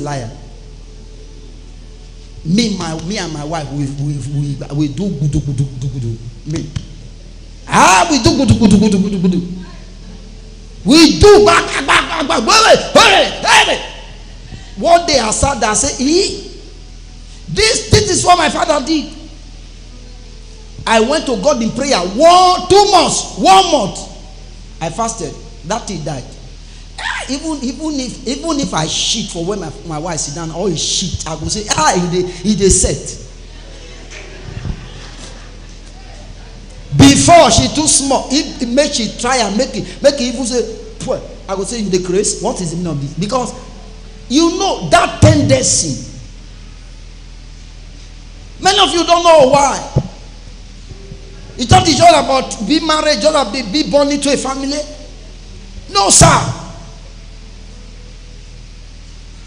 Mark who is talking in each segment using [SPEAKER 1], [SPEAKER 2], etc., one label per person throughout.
[SPEAKER 1] liar. Me and my wife, we do gudu. Me. We do gudu. We do back. One day I sat there and said, this is what my father did. I went to God in prayer 1 month. I fasted. That he died. Even if I shit for when my wife sit down, or he shit, I will say, he dey set. Before she too small, it make she try and make it even say, I will say, you the grace. What is the meaning of this? Because you know that tendency. Many of you don't know why. You thought it's all about be married, just about be born into a family. No, sir.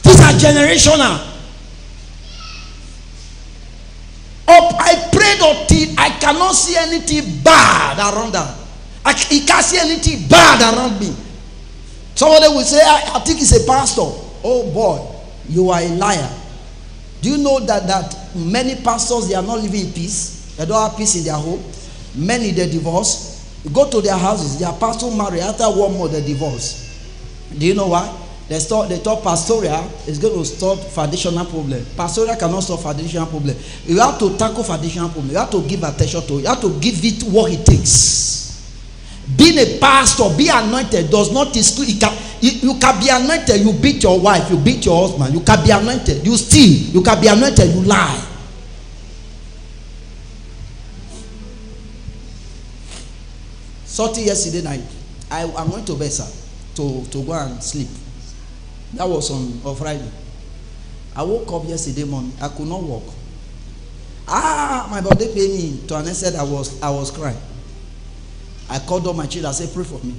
[SPEAKER 1] These are generational. I prayed until I cannot see anything bad around that. I can't see anything bad around me. Somebody will say, I think it's a pastor. Oh boy, you are a liar. Do you know that many pastors, they are not living in peace? They don't have peace in their home. Many, they divorce. You go to their houses, their pastor marry. After 1 month, they divorce. Do you know why? They thought pastoral is going to stop foundational problem. Pastoral cannot stop foundational problem. You have to tackle foundational problem. You have to give attention to it. You have to give it what it takes. Being a pastor, be anointed does not exclude. You can be anointed. You beat your wife. You beat your husband. You can be anointed. You steal. You can be anointed. You lie. Yesterday night, I went to bed, sir, to go and sleep. That was on Friday. I woke up yesterday morning. I could not walk. My body paid me to an extent I was crying. I called on my children. I said, pray for me.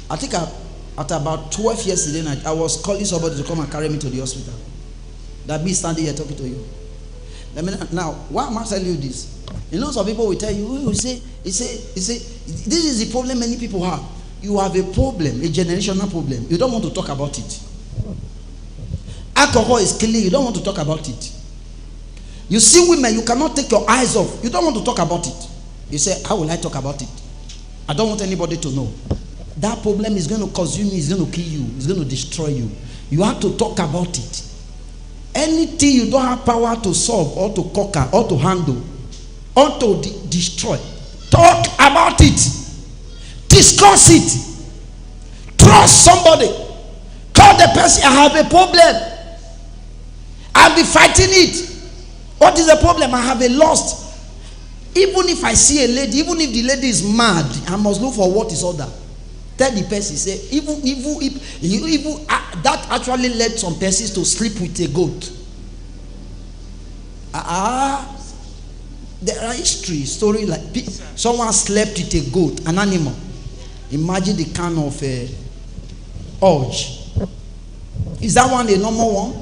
[SPEAKER 1] I think at about 12 yesterday night, I was calling somebody to come and carry me to the hospital. That me standing here talking to you. Now, why am I telling you this? You know, some people will tell you, you say, this is the problem many people have. You have a problem, a generational problem. You don't want to talk about it. Alcohol is killing. You don't want to talk about it. You see women, you cannot take your eyes off. You don't want to talk about it. You say, how will I talk about it? I don't want anybody to know. That problem is going to consume you. It's going to kill you. It's going to destroy you. You have to talk about it. Anything you don't have power to solve or to conquer or to handle or to destroy, talk about it. Discuss it. Trust somebody. Call the person. I have a problem. I'll be fighting it. What is the problem? I have a lust. Even if I see a lady, even if the lady is mad, I must look for what is other. Tell the person, say, even that actually led some persons to sleep with a goat. There are story like someone slept with a goat, an animal. Imagine the kind of urge. Is that one a normal one?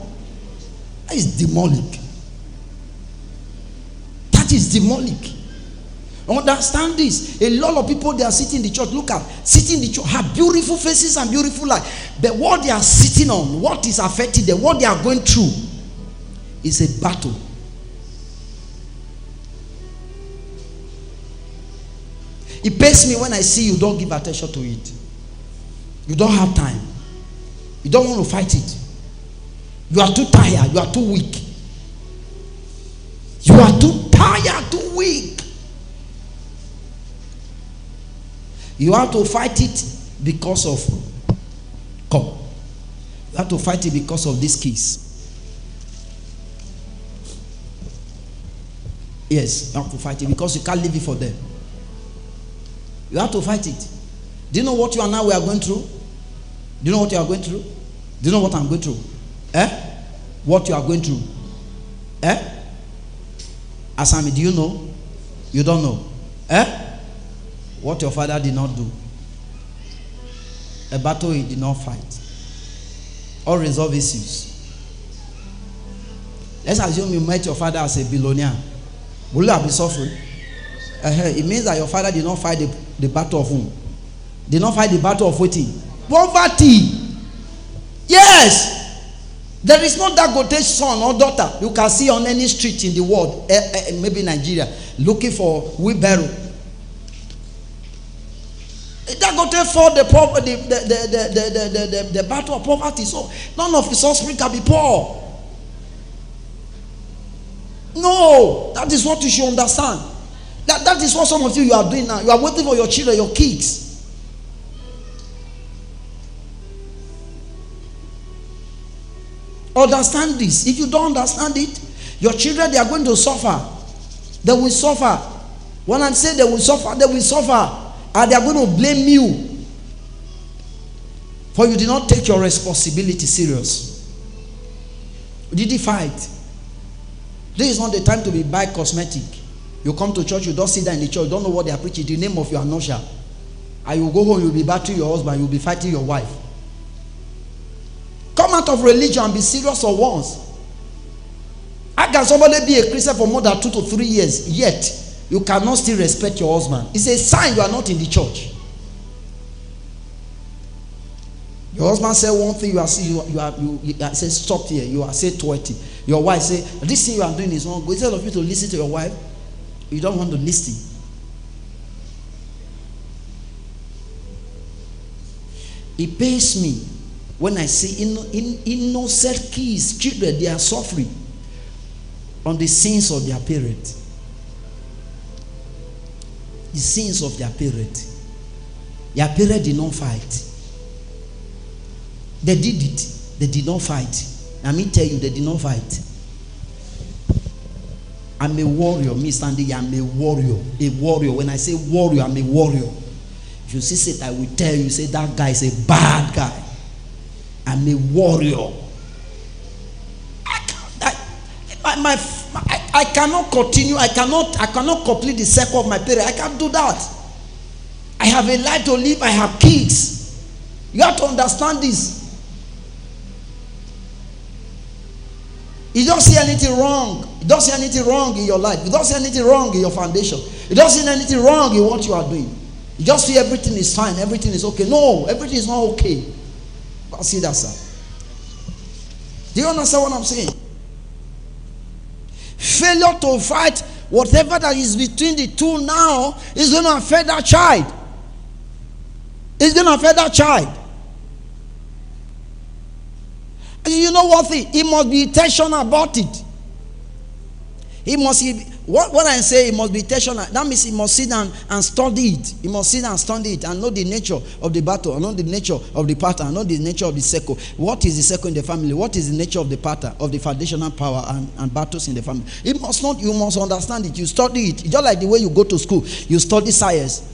[SPEAKER 1] That is demonic. That is demonic. Understand this. A lot of people, they are sitting in the church. Look at sitting in the church, have beautiful faces and beautiful life. But what they are sitting on, what is affecting them, what they are going through, is a battle. It pains me when I see you don't give attention to it. You don't have time. You don't want to fight it. You are too tired. You are too weak. You are too tired, too weak. You have to fight it because of come. You have to fight it because of this case. Yes, you have to fight it because you can't leave it for them. You have to fight it. Do you know what you and I we are going through? Do you know what you are going through? Do you know what I'm going through? What you are going through? Asami, do you know? You don't know. What your father did not do. A battle he did not fight. Or resolve issues. Let's assume you met your father as a billionaire. Will you be suffering? It means that your father did not fight the battle of whom? Did not fight the battle of waiting. Poverty. Yes. There is no Dangote's son or daughter you can see on any street in the world, maybe Nigeria, looking for wheelbarrow. Dangote fought the battle of poverty, so none of his offspring can be poor. No, that is what you should understand. That is what some of you are doing now. You are waiting for your children, your kids. Understand this. If you don't understand it, your children, they are going to suffer. They will suffer. When I say they will suffer, they will suffer. And they are going to blame you. For you did not take your responsibility serious. Did you fight? This is not the time to be buy cosmetic. You come to church, you don't sit there in the church, you don't know what they are preaching, the name of your anosha. And you go home, you'll be battling your husband, you'll be fighting your wife. Come out of religion and be serious for once. How can somebody be a Christian for more than 2 to 3 years, yet you cannot still respect your husband? It's a sign you are not in the church. Your husband said one thing, you say stop here, you are say 20. Your wife say this thing you are doing is not good. Instead of you to listen to your wife, you don't want to listen. It pains me when I see innocent kids, children, they are suffering on the sins of their parents. The sins of their parents. Their parents did not fight. They did it. They did not fight. Let me tell you, they did not fight. I'm a warrior. Me standing here, I'm a warrior. A warrior. When I say warrior, I'm a warrior. If you see Satan, I will tell you, say that guy is a bad guy. I'm a warrior. I cannot continue. I cannot complete the circle of my parents. I can't do that. I have a life to live. I have kids. You have to understand this. You don't see anything wrong. You don't see anything wrong in your life. You don't see anything wrong in your foundation. You don't see anything wrong in what you are doing. You just see everything is fine. Everything is okay. No, everything is not okay. I see that, sir. Do you understand what I'm saying? Failure to fight whatever that is between the two now is going to affect that child. It's going to affect that child. And you know what thing? He must be intentional about it. He must. What I say, he must be intentional. That means he must sit down and study it. He must sit down and study it and know the nature of the battle, and know the nature of the pattern, know the nature of the circle. What is the circle in the family? What is the nature of the pattern, of the foundational power and battles in the family? You must understand it. You study it. Just like the way you go to school, you study science.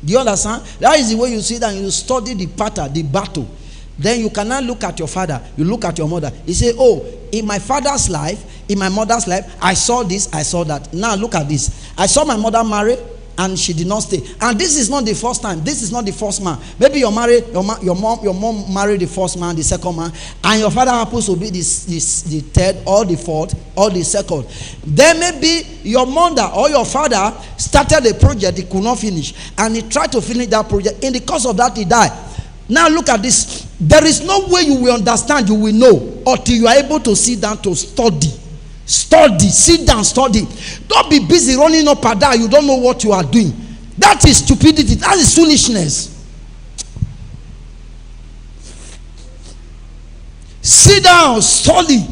[SPEAKER 1] Do you understand? That is the way you sit down and you study the pattern, the battle. Then you cannot look at your father, you look at your mother. You say, oh, in my father's life, in my mother's life, I saw this, I saw that. Now look at this. I saw my mother marry and she did not stay. And this is not the first time. This is not the first man. Maybe your mom married the first man, the second man, and your father happens to be the third or the fourth or the second. Then maybe your mother or your father started a project he could not finish, and he tried to finish that project. In the course of that, he died. Now look at this. There is no way you will understand, you will know, until you are able to sit down to study. Study. Sit down, study. Don't be busy running up and down. You don't know what you are doing. That is stupidity. That is foolishness. Sit down, study.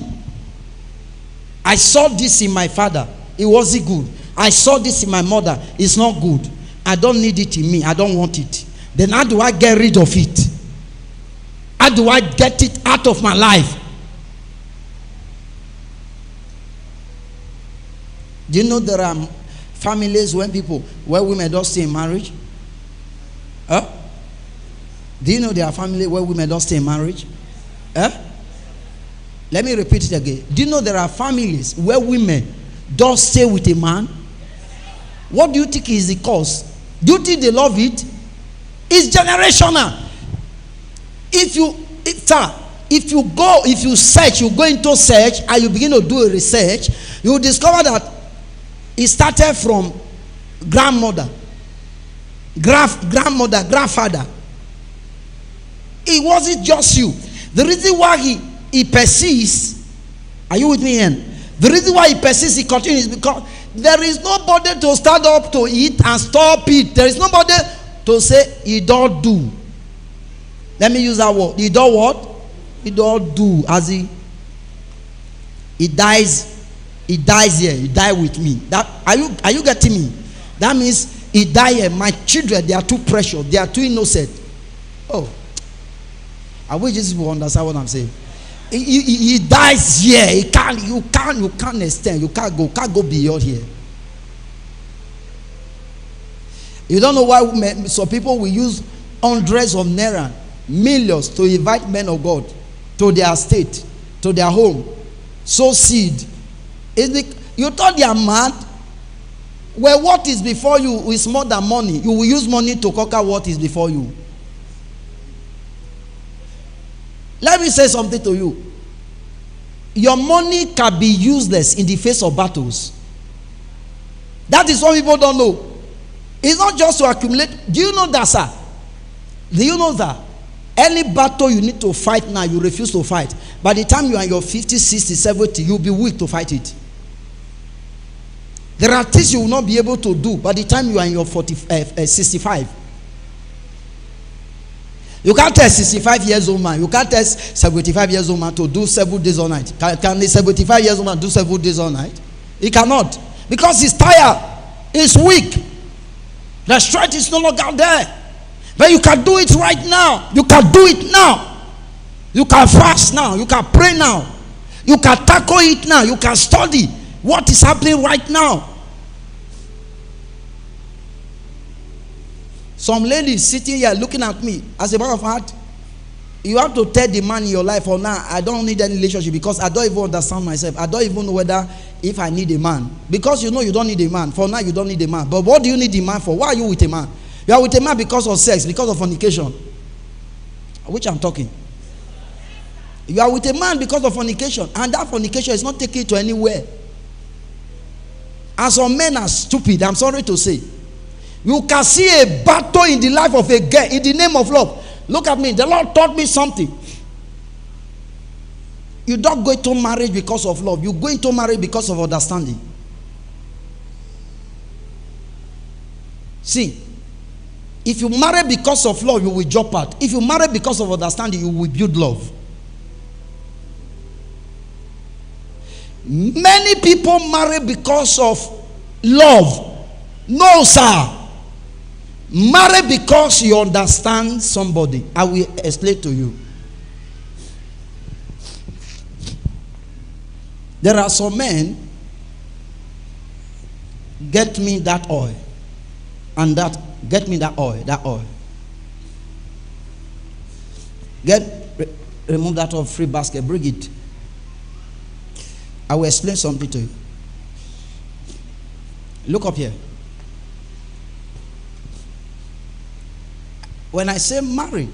[SPEAKER 1] I saw this in my father. It wasn't good. I saw this in my mother. It's not good. I don't need it in me. I don't want it. Then how do I get rid of it? How do I get it out of my life? Do you know there are families where women don't stay in marriage? Huh? Do you know there are families where women don't stay in marriage? Huh? Let me repeat it again. Do you know there are families where women don't stay with a man? What do you think is the cause? Do you think they love it? It's generational. If you search, you go into search and you begin to do a research, you will discover that it started from grandmother, grandfather. It wasn't just you. The reason why he he persists. Are you with me here? The reason why he persists, he continues, because there is nobody to stand up to it and stop it. There is nobody to say, he don't do. Let me use that word. He don't what? He don't do. As he dies here. He die with me. That are you getting me? That means he die here. My children, they are too precious. They are too innocent. Oh, I wish Jesus will understand what I'm saying. He dies here. You can't extend. You can't go beyond here. You don't know why some people will use hundreds of naira, millions to invite men of God to their estate, to their home, sow seed. You thought they are mad? Well, what is before you is more than money. You will use money to conquer what is before you. Let me say something to you. Your money can be useless in the face of battles. That is what people don't know. It's not just to accumulate. Do you know that, sir? Do you know that? Any battle you need to fight now, you refuse to fight. By the time you are in your 50, 60, 70, you'll be weak to fight it. There are things you will not be able to do by the time you are in your 65. You can't tell 65 years old man. You can't tell 75 years old man to do 7 days all night. Can the 75 years old man do 7 days all night? He cannot. Because he's tired. He's weak. The strength is no longer there. But you can do it right now. You can do it now. You can fast now. You can pray now. You can tackle it now. You can study what is happening right now. Some ladies sitting here looking at me. As a matter of fact, you have to tell the man in your life, oh, now I don't need any relationship because I don't even understand myself. I don't even know whether if I need a man. Because you know you don't need a man. For now you don't need a man. But what do you need a man for? Why are you with a man? You are with a man because of sex, because of fornication. Which I'm talking. You are with a man because of fornication. And that fornication is not taking you to anywhere. And some men are stupid, I'm sorry to say. You can see a battle in the life of a girl in the name of love. Look at me. The Lord taught me something. You don't go into marriage because of love. You go into marriage because of understanding. See, if you marry because of love, you will drop out. If you marry because of understanding, you will build love. Many people marry because of love. No, sir. Marry because you understand somebody. I will explain to you. There are some men, get me that oil. And that, get me that oil. Remove that oil, free basket, bring it. I will explain something to you. Look up here. When I say marry,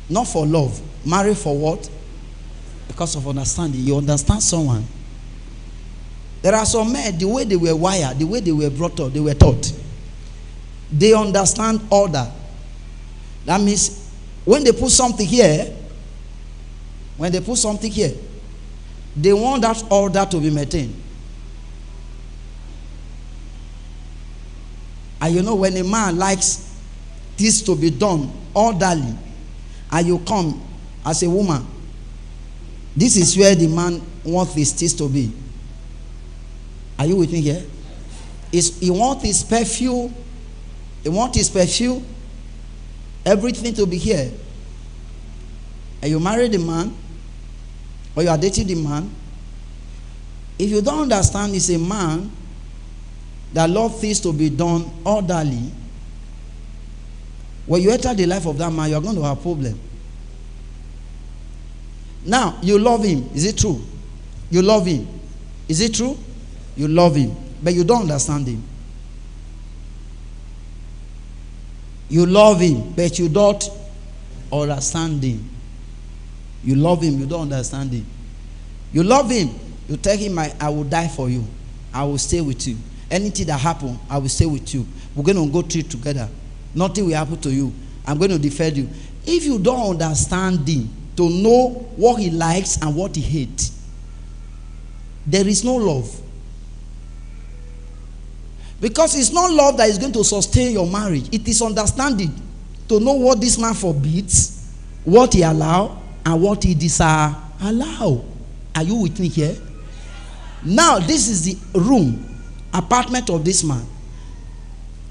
[SPEAKER 1] not for love, marry for what? Because of understanding. You understand someone. There are some men, the way they were wired, the way they were brought up, they were taught. They understand order. That means when they put something here, they want that order to be maintained. And you know, when a man likes this to be done orderly, and you come as a woman, this is where the man wants his things to be. Are you with me here? He wants his perfume. Everything to be here. And you marry the man, or you are dating the man. If you don't understand, it's a man that loves things to be done orderly. When you enter the life of that man, you are going to have a problem. Now, you love him. Is it true? You love him. Is it true? You love him. But you don't understand him. You love him, but you don't understand him. You love him, you don't understand him. You love him, you tell him, I will die for you. I will stay with you. Anything that happens, I will stay with you. We're going to go through it together. Nothing will happen to you. I'm going to defend you. If you don't understand him, to know what he likes and what he hates. There is no love. Because it's not love that is going to sustain your marriage. It is understanding to know what this man forbids, what he allows, and what he disallows. Are you with me here? Now, this is the room, apartment of this man.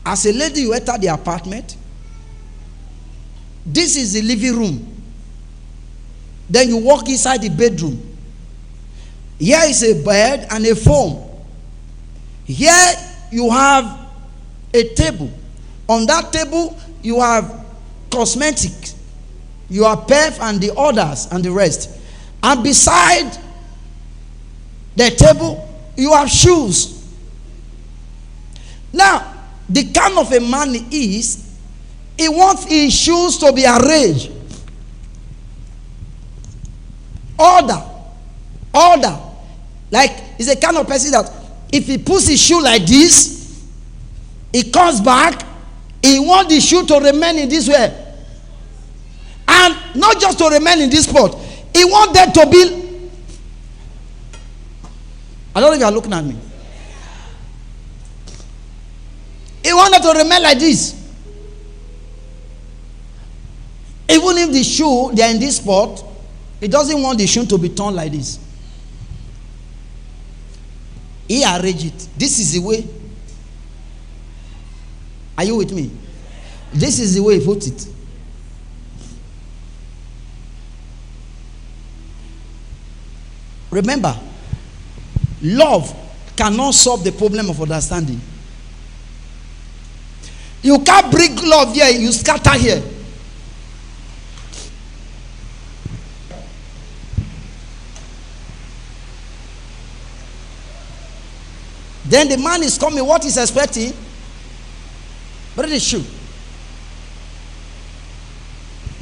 [SPEAKER 1] As a lady, you enter the apartment. This is the living room. Then you walk inside the bedroom. Here is a bed and a phone. Here you have a table. On that table, you have cosmetics. You have perf and the others and the rest. And beside the table, you have shoes. Now, the kind of a man he is, he wants his shoes to be arranged. Order. Like, he's a kind of person that if he puts his shoe like this, he comes back, he wants the shoe to remain in this way. And not just to remain in this spot. He wants that to be. I don't know if you are looking at me. He wants it to remain like this. Even if the shoe, they are in this spot, he doesn't want the shoe to be turned like this. He arranged it. This is the way. Are you with me? This is the way he put it. Remember, love cannot solve the problem of understanding. You can't bring love here, you scatter here. Then the man is coming, what he's expecting? Bring the shoe.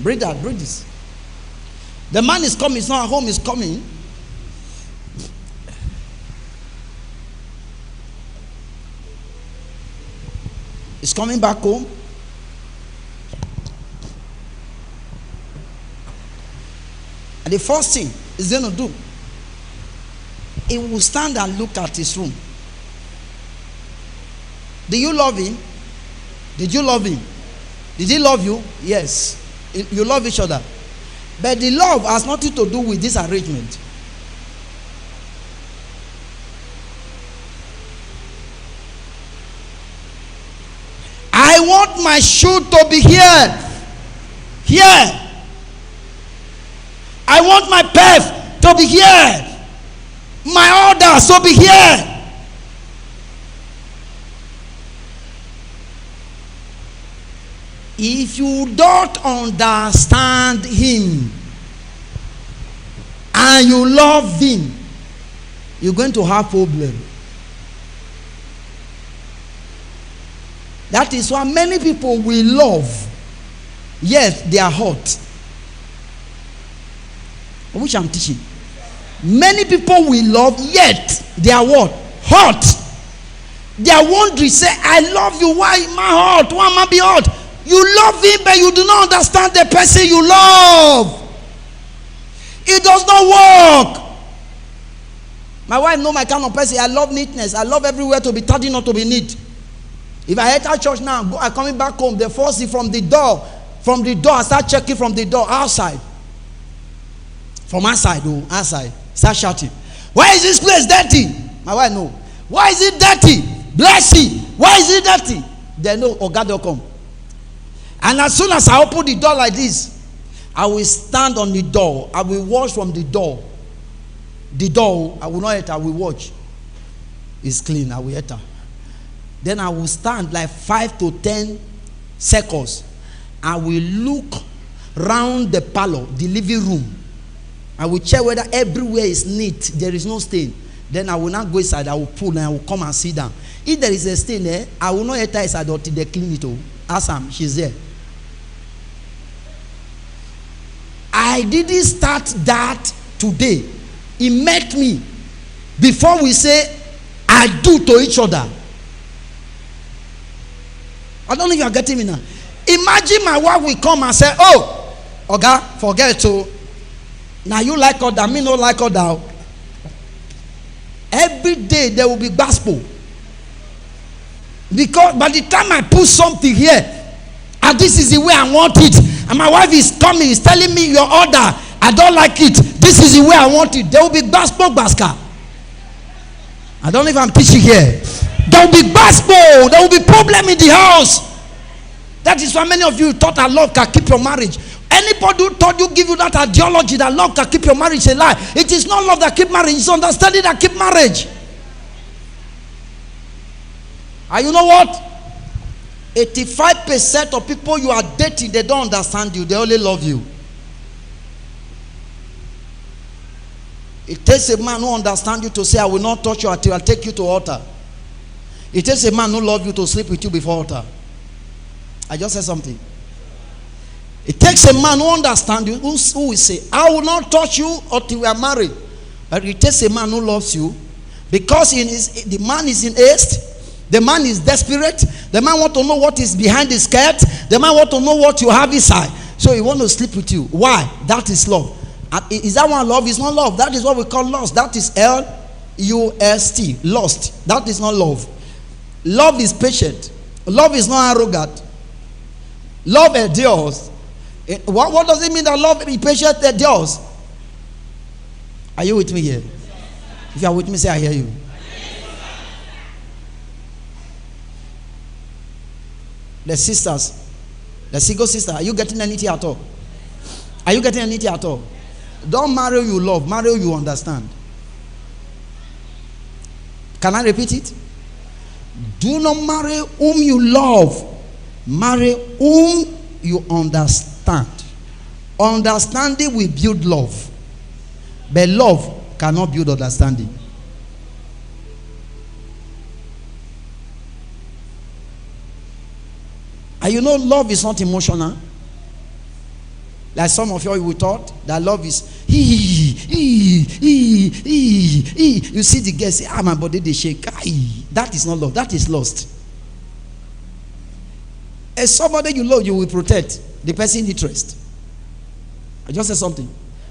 [SPEAKER 1] Bring that, bring this. The man is coming, he's not at home, he's coming. He's coming back home. And the first thing he's going to do, he will stand and look at his room. Do you love him? Did you love him? Did he love you? Yes. You love each other. But the love has nothing to do with this arrangement. I want my shoe to be here. Here. I want my perf to be here. My orders to be here. If you don't understand him and you love him, you're going to have problem. That is why many people will love, yet they are hot. Which I'm teaching. Many people will love, yet they are what? Hot. They are wondering, say, I love you, why am I hot? Why am I be hot? You love him, but you do not understand the person you love. It does not work. My wife knows my kind of person. I love neatness. I love everywhere to be tidy, not to be neat. If I enter church now, I'm coming back home, they force it from the door. From the door, I start checking from the door outside. From outside, outside. Start shouting. Why is this place dirty? My wife knows. Why is it dirty? Bless you. Why is it dirty? They know, oh God will come. And as soon as I open the door like this, I will stand on the door. I will watch from the door. The door, I will not enter, I will watch. It's clean, I will enter. Then I will stand like 5 to 10 seconds. I will look round the parlor, the living room. I will check whether everywhere is neat, there is no stain. Then I will not go inside, I will pull and I will come and sit down. If there is a stain there, I will not enter inside until they clean it. Ask her, she's there. I didn't start that today. It met me before we say I do to each other. I don't know if you are getting me now. Imagine my wife will come and say, oh, Oga, forget to. Now you like other, me no like other. Every day there will be gospel. Because by the time I put something here, and this is the way I want it, and my wife is coming, is telling me your order, I don't like it, this is the way I want it, there will be gospel basker. I don't know if I'm teaching here. There will be gospel, there will be problem in the house. That is why many of you thought that love can keep your marriage. Anybody who told you, give you that ideology that love can keep your marriage alive, it is not love that keep marriage, it's understanding that keep marriage. And you know what? 85% of people you are dating, they don't understand you, they only love you. It takes a man who understands you to say, I will not touch you until I take you to altar. It takes a man who loves you to sleep with you before altar. I just said something. It takes a man who understands you, who will say, I will not touch you until we are married. But it takes a man who loves you, because the man is in haste, the man is desperate, the man wants to know what is behind the skirt, the man wants to know what you have inside. So he wants to sleep with you. Why? That is love. And is that one love? It's not love. That is what we call lust. That is L-U-S-T. Lust. That is not love. Love is patient. Love is not arrogant. Love endures. What does it mean that love is patient endures? Are you with me here? If you are with me, say I hear you. The sisters, the single sister, are you getting anything at all? Are you getting anything at all? Don't marry who you love, marry who you understand. Can I repeat it? Do not marry whom you love, marry whom you understand. Understanding will build love, but love cannot build understanding. And you know, love is not emotional. Like some of you thought that love is you see the girl say, my body they shake. That is not love, that is lust. As somebody you love, you will protect the person's interest. I just said something.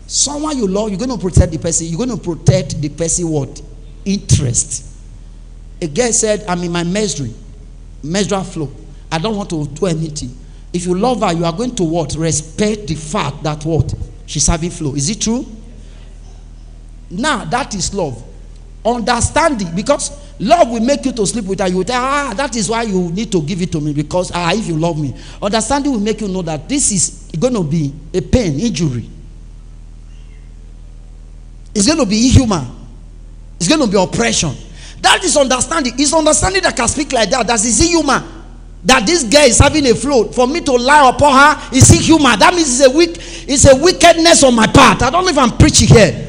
[SPEAKER 1] Someone you love, you're going to protect the person. You're going to protect the person what? Interest. A girl said, I'm in my menstrual flow. I don't want to do anything. If you love her, you are going to what? Respect the fact that what? She's having flow. Is it true? Now, that is love. Understanding, because love will make you to sleep with her. You will tell, that is why you need to give it to me, because if you love me. Understanding will make you know that this is going to be a pain, injury. It's going to be inhuman. It's going to be oppression. That is understanding. It's understanding that can speak like that. That is inhuman. That this girl is having a flow. For me to lie upon her is inhuman. That means it's a wickedness on my part. I don't know if I'm preaching here.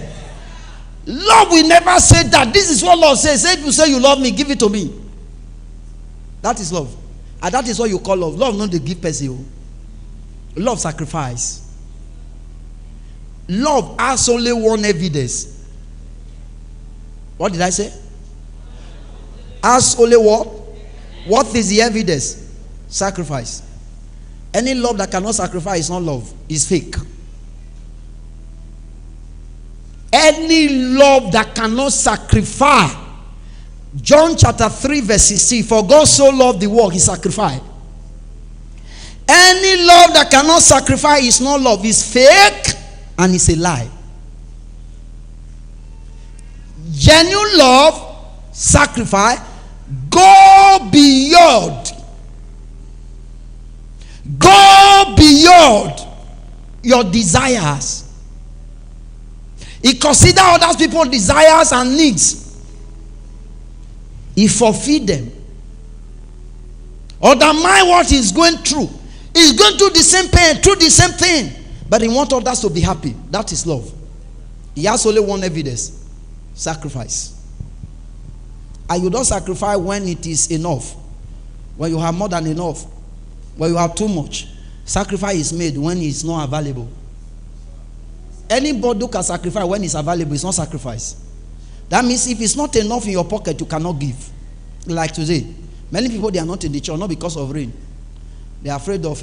[SPEAKER 1] Love will never say that. This is what Lord says. If you say you love me, give it to me. That is love. And that is what you call love. Love not the give person. Love sacrifice. Love has only one evidence. What did I say? Has only what? What is the evidence? Sacrifice. Any love that cannot sacrifice is not love. It's fake. Any love that cannot sacrifice. John chapter 3 verse 16. For God so loved the world, he sacrificed. Any love that cannot sacrifice is not love. It's fake and it's a lie. Genuine love, sacrifice, go beyond. Go beyond your desires. He considers other people's desires and needs. He fulfills them. Undermine what he's going through. He's going through the same pain, through the same thing. But he wants others to be happy. That is love. He has only one evidence. Sacrifice. And you don't sacrifice when it is enough. When you have more than enough. When you have too much. Sacrifice is made when it's not available. Anybody who can sacrifice when it's available is not sacrifice. That means if it's not enough in your pocket, you cannot give. Like today. Many people, they are not in the church, not because of rain. They are afraid of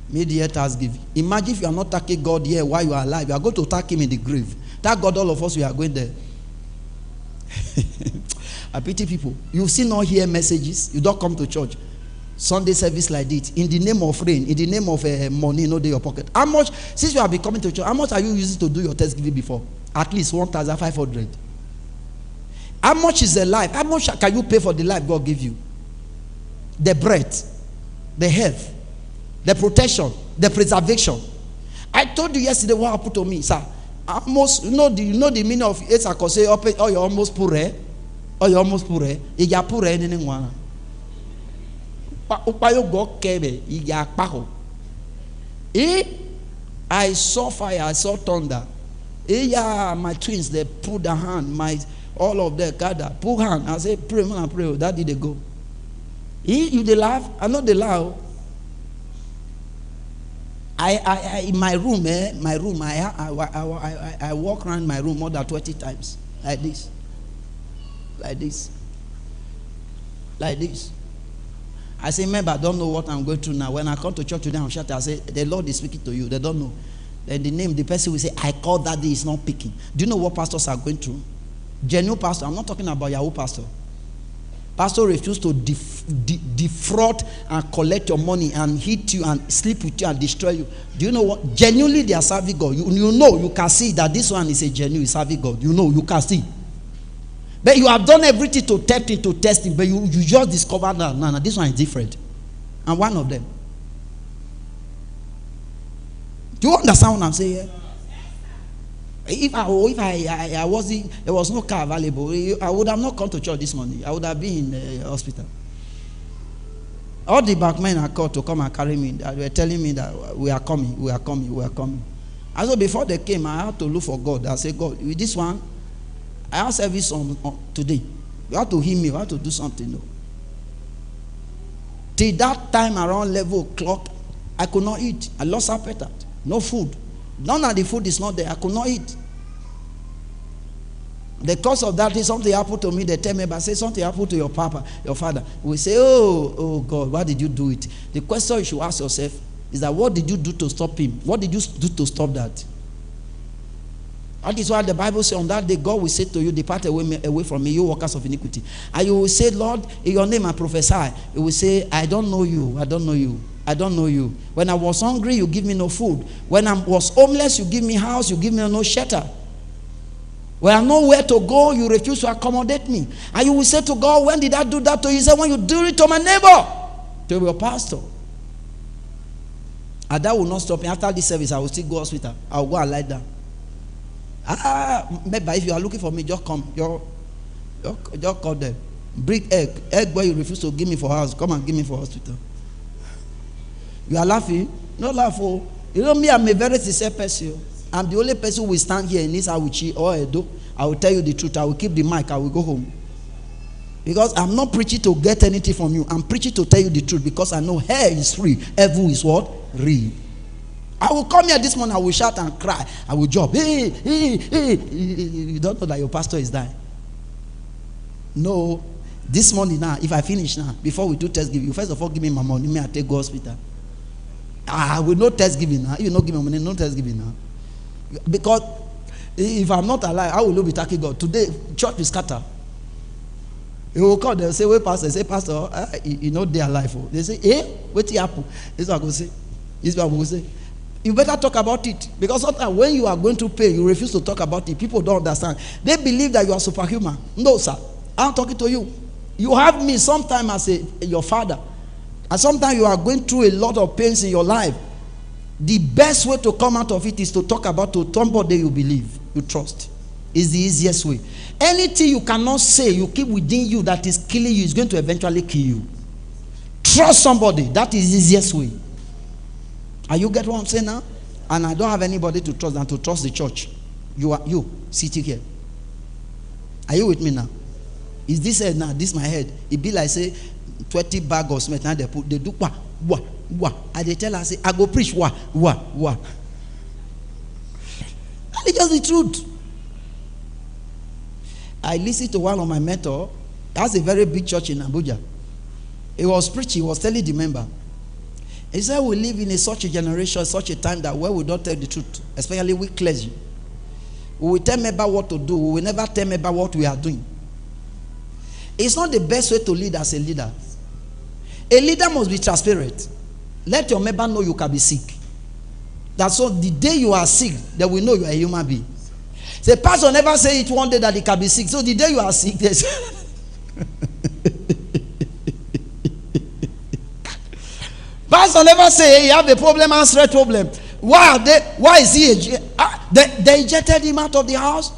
[SPEAKER 1] Mid-year thanksgiving. Imagine if you are not thanking God here while you are alive. You are going to thank him in the grave. Thank God all of us, we are going there. I pity people. You still not hear messages. You don't come to church. Sunday service like this. In the name of rain. In the name of money, no day your pocket. How much, since you have been coming to church, how much are you using to do your thanksgiving before? At least 1,500. How much is the life? How much can you pay for the life God gave you? The breath, the health, the protection, the preservation. I told you yesterday what happened to me, sir. Almost, you know the meaning of it. I could say, oh, you're almost poor, eh? Oh, you're almost poor, eh? You're poor, eh? I saw fire, I saw thunder. Yeah, my twins, they put their hand, all of them gather, put hand. I say, pray, man, pray. That did they go. You they laugh? I know they laugh. I in my room, I walk around my room more than 20 times. Like this. Like this. Like this. I say, remember, I don't know what I'm going through now. When I come to church today, I'm shouting, I say, the Lord is speaking to you. They don't know. Then the person will say, I call that day is not picking. Do you know what pastors are going through? Genuine pastor. I'm not talking about Yahoo pastor. Pastor refuse to defraud and collect your money and hit you and sleep with you and destroy you. Do you know what? Genuinely, they are serving God. You know, you can see that this one is a genuine serving God. You know, you can see. But you have done everything to test it, but you just discovered that, no, this one is different. And one of them. Do you understand what I'm saying here? If I wasn't, there was no car available, I would have not come to church this morning. I would have been in the hospital. All the back men are called to come and carry me. They were telling me that we are coming. And so before they came, I had to look for God. I said, God, with this one, I have service on today. You have to heal me. You have to do something. No. Till that time around 11 o'clock, I could not eat. I lost appetite. No food. None of the food is not there. I could not eat. The cause of that is something happened to me. They tell me, but say something happened to your papa, your father. We say, oh God, why did you do it? The question you should ask yourself is that what did you do to stop him? What did you do to stop that? That is why the Bible says on that day, God will say to you, depart away from me, you workers of iniquity. And you will say, Lord, in your name I prophesy. You will say, I don't know you. I don't know you. I don't know you. When I was hungry, you give me no food. When I was homeless, you give me house, you give me no shelter. When I know where to go, you refuse to accommodate me. And you will say to God, when did I do that to you? He said, when you do it to my neighbor, to your pastor. And that will not stop me. After this service, I will still go to hospital. I will go and lie down. Maybe if you are looking for me, just come. Just call them. Bring egg where you refuse to give me for house. Come and give me for hospital. You are laughing? No laugh. Oh. You know me, I'm a very sincere person. I'm the only person who will stand here in this Awuchi or Edo. I will tell you the truth. I will keep the mic. I will go home. Because I'm not preaching to get anything from you. I'm preaching to tell you the truth because I know hell is free. Evil is what? Real. I will come here this morning. I will shout and cry. I will jump. Hey. You don't know that your pastor is dying. No. This morning now, if I finish now, before we do Thanksgiving, you first of all give me my money. Me, I take go hospital. I will not Thanksgiving now. You not give me money, no Thanksgiving now. Because if I'm not alive, I will not be thanking God. Today, church will scatter. You will call, they will say, wait, pastor. They say, pastor, you know they are alive. Oh. They say, what happened? This is what I will say. This is what I will say. You better talk about it. Because sometimes when you are going to pay, you refuse to talk about it. People don't understand. They believe that you are superhuman. No, sir. I'm talking to you. You have me sometime as your father. And sometimes you are going through a lot of pains in your life. The best way to come out of it is to talk about to somebody you believe, you trust. Is the easiest way. Anything you cannot say, you keep within you that is killing you, is going to eventually kill you. Trust somebody. That is the easiest way. Are you get what I'm saying now? And I don't have anybody to trust than to trust the church. You sitting here. Are you with me now? Is this head now? This my head. It be like say 20 bag of cement. Now they do wah. And they tell us, say, I go preach wah. And it's just the truth. I listened to one of my mentors. That's a very big church in Abuja. He was preaching. He was telling the member. He said we live in such a generation, such a time that where we don't tell the truth, especially we clergy. We will tell me about what to do. We will never tell me about what we are doing. It's not the best way to lead as a leader. A leader must be transparent. Let your member know you can be sick. That's so the day you are sick, they will know you are a human being. The pastor never say it one day that he can be sick. So the day you are sick, there's pastor never say hey, you have a problem and straight problem. Why is he they ejected him out of the house?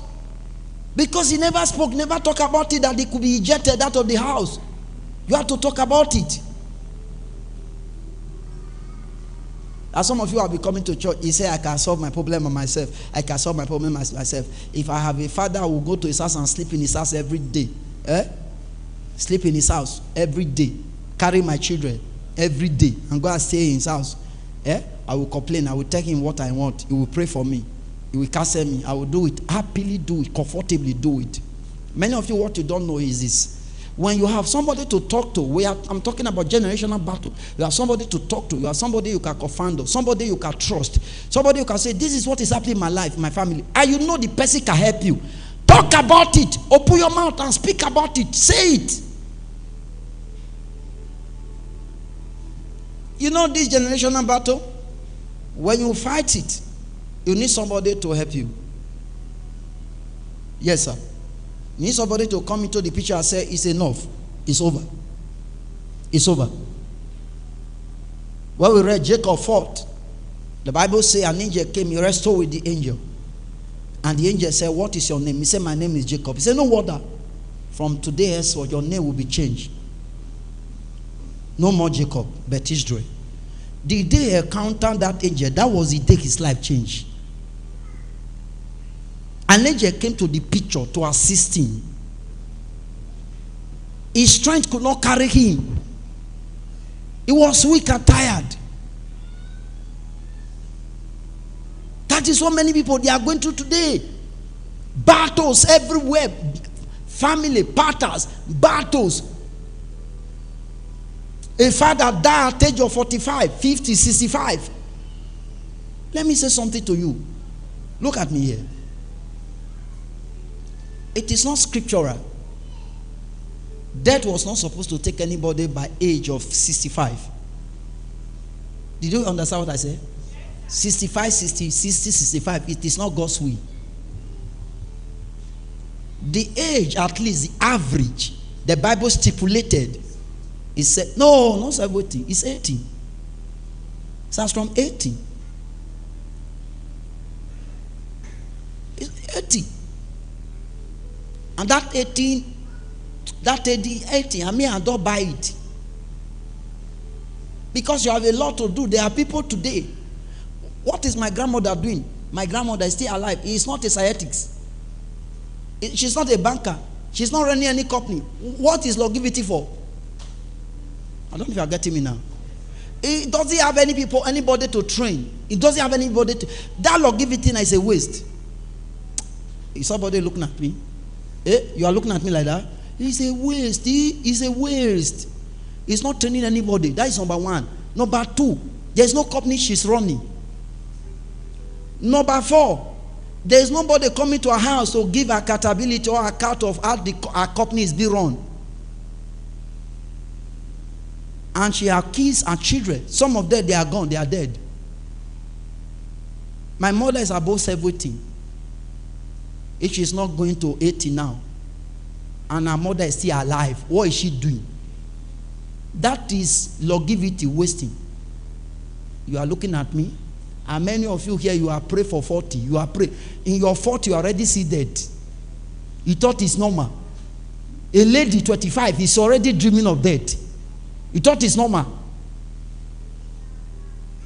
[SPEAKER 1] Because he never spoke, never talked about it, that he could be ejected out of the house. You have to talk about it. As some of you have been coming to church, he said, I can solve my problem by myself. I can solve my problem myself. If I have a father who will go to his house and sleep in his house every day. Sleep in his house every day. Carry my children every day and go and stay in his house. I will complain. I will tell him what I want. He will pray for me. He will counsel me. I will do it. Happily do it. Comfortably do it. Many of you, what you don't know is this. When you have somebody to talk to, I'm talking about generational battle. You have somebody to talk to. You have somebody you can confide on. Somebody you can trust. Somebody you can say, this is what is happening in my life, my family. And you know the person can help you. Talk about it. Open your mouth and speak about it. Say it. You know this generational battle? When you fight it, you need somebody to help you. Yes, sir. You need somebody to come into the picture and say, it's enough. It's over. It's over. When we read Jacob fought, the Bible says an angel came, he wrestled with the angel. And the angel said, what is your name? He said, my name is Jacob. He said, no wonder. From today henceforth, your name will be changed. No more Jacob, but Israel. The day he encountered that angel, that was the day his life changed. An angel came to the picture to assist him. His strength could not carry him. He was weak and tired. That is what many people they are going through today. Battles everywhere. Family, battles, battles. A father died at the age of 45, 50, 65. Let me say something to you. Look at me here. It is not scriptural. Death was not supposed to take anybody by age of 65. Did you understand what I said? 65, 60, 60, 65. It is not God's will. The age, at least the average, the Bible stipulated, it said, no, not 70, it's 80. It starts from 80. It's 80. And that 18, I mean, I don't buy it. Because you have a lot to do. There are people today. What is my grandmother doing? My grandmother is still alive. It's not a scientists. She's not a banker. She's not running any company. What is longevity for? I don't know if you are getting me now. It doesn't have anybody to train. It doesn't have anybody to. That longevity is a waste. Is somebody looking at me? You are looking at me like that? It's a waste. It's a waste. It's not training anybody. That is number one. Number two, there's no company she's running. Number four, there's nobody coming to her house to give accountability or account of how our company is being run. And she has kids and children. Some of them, they are gone. They are dead. My mother is above 70. If she's not going to 80 now, and her mother is still alive, what is she doing? That is longevity wasting. You are looking at me, and many of you here, you are praying for 40. You are praying. In your 40, you already see death. You thought it's normal. A lady, 25, is already dreaming of death. You thought it's normal.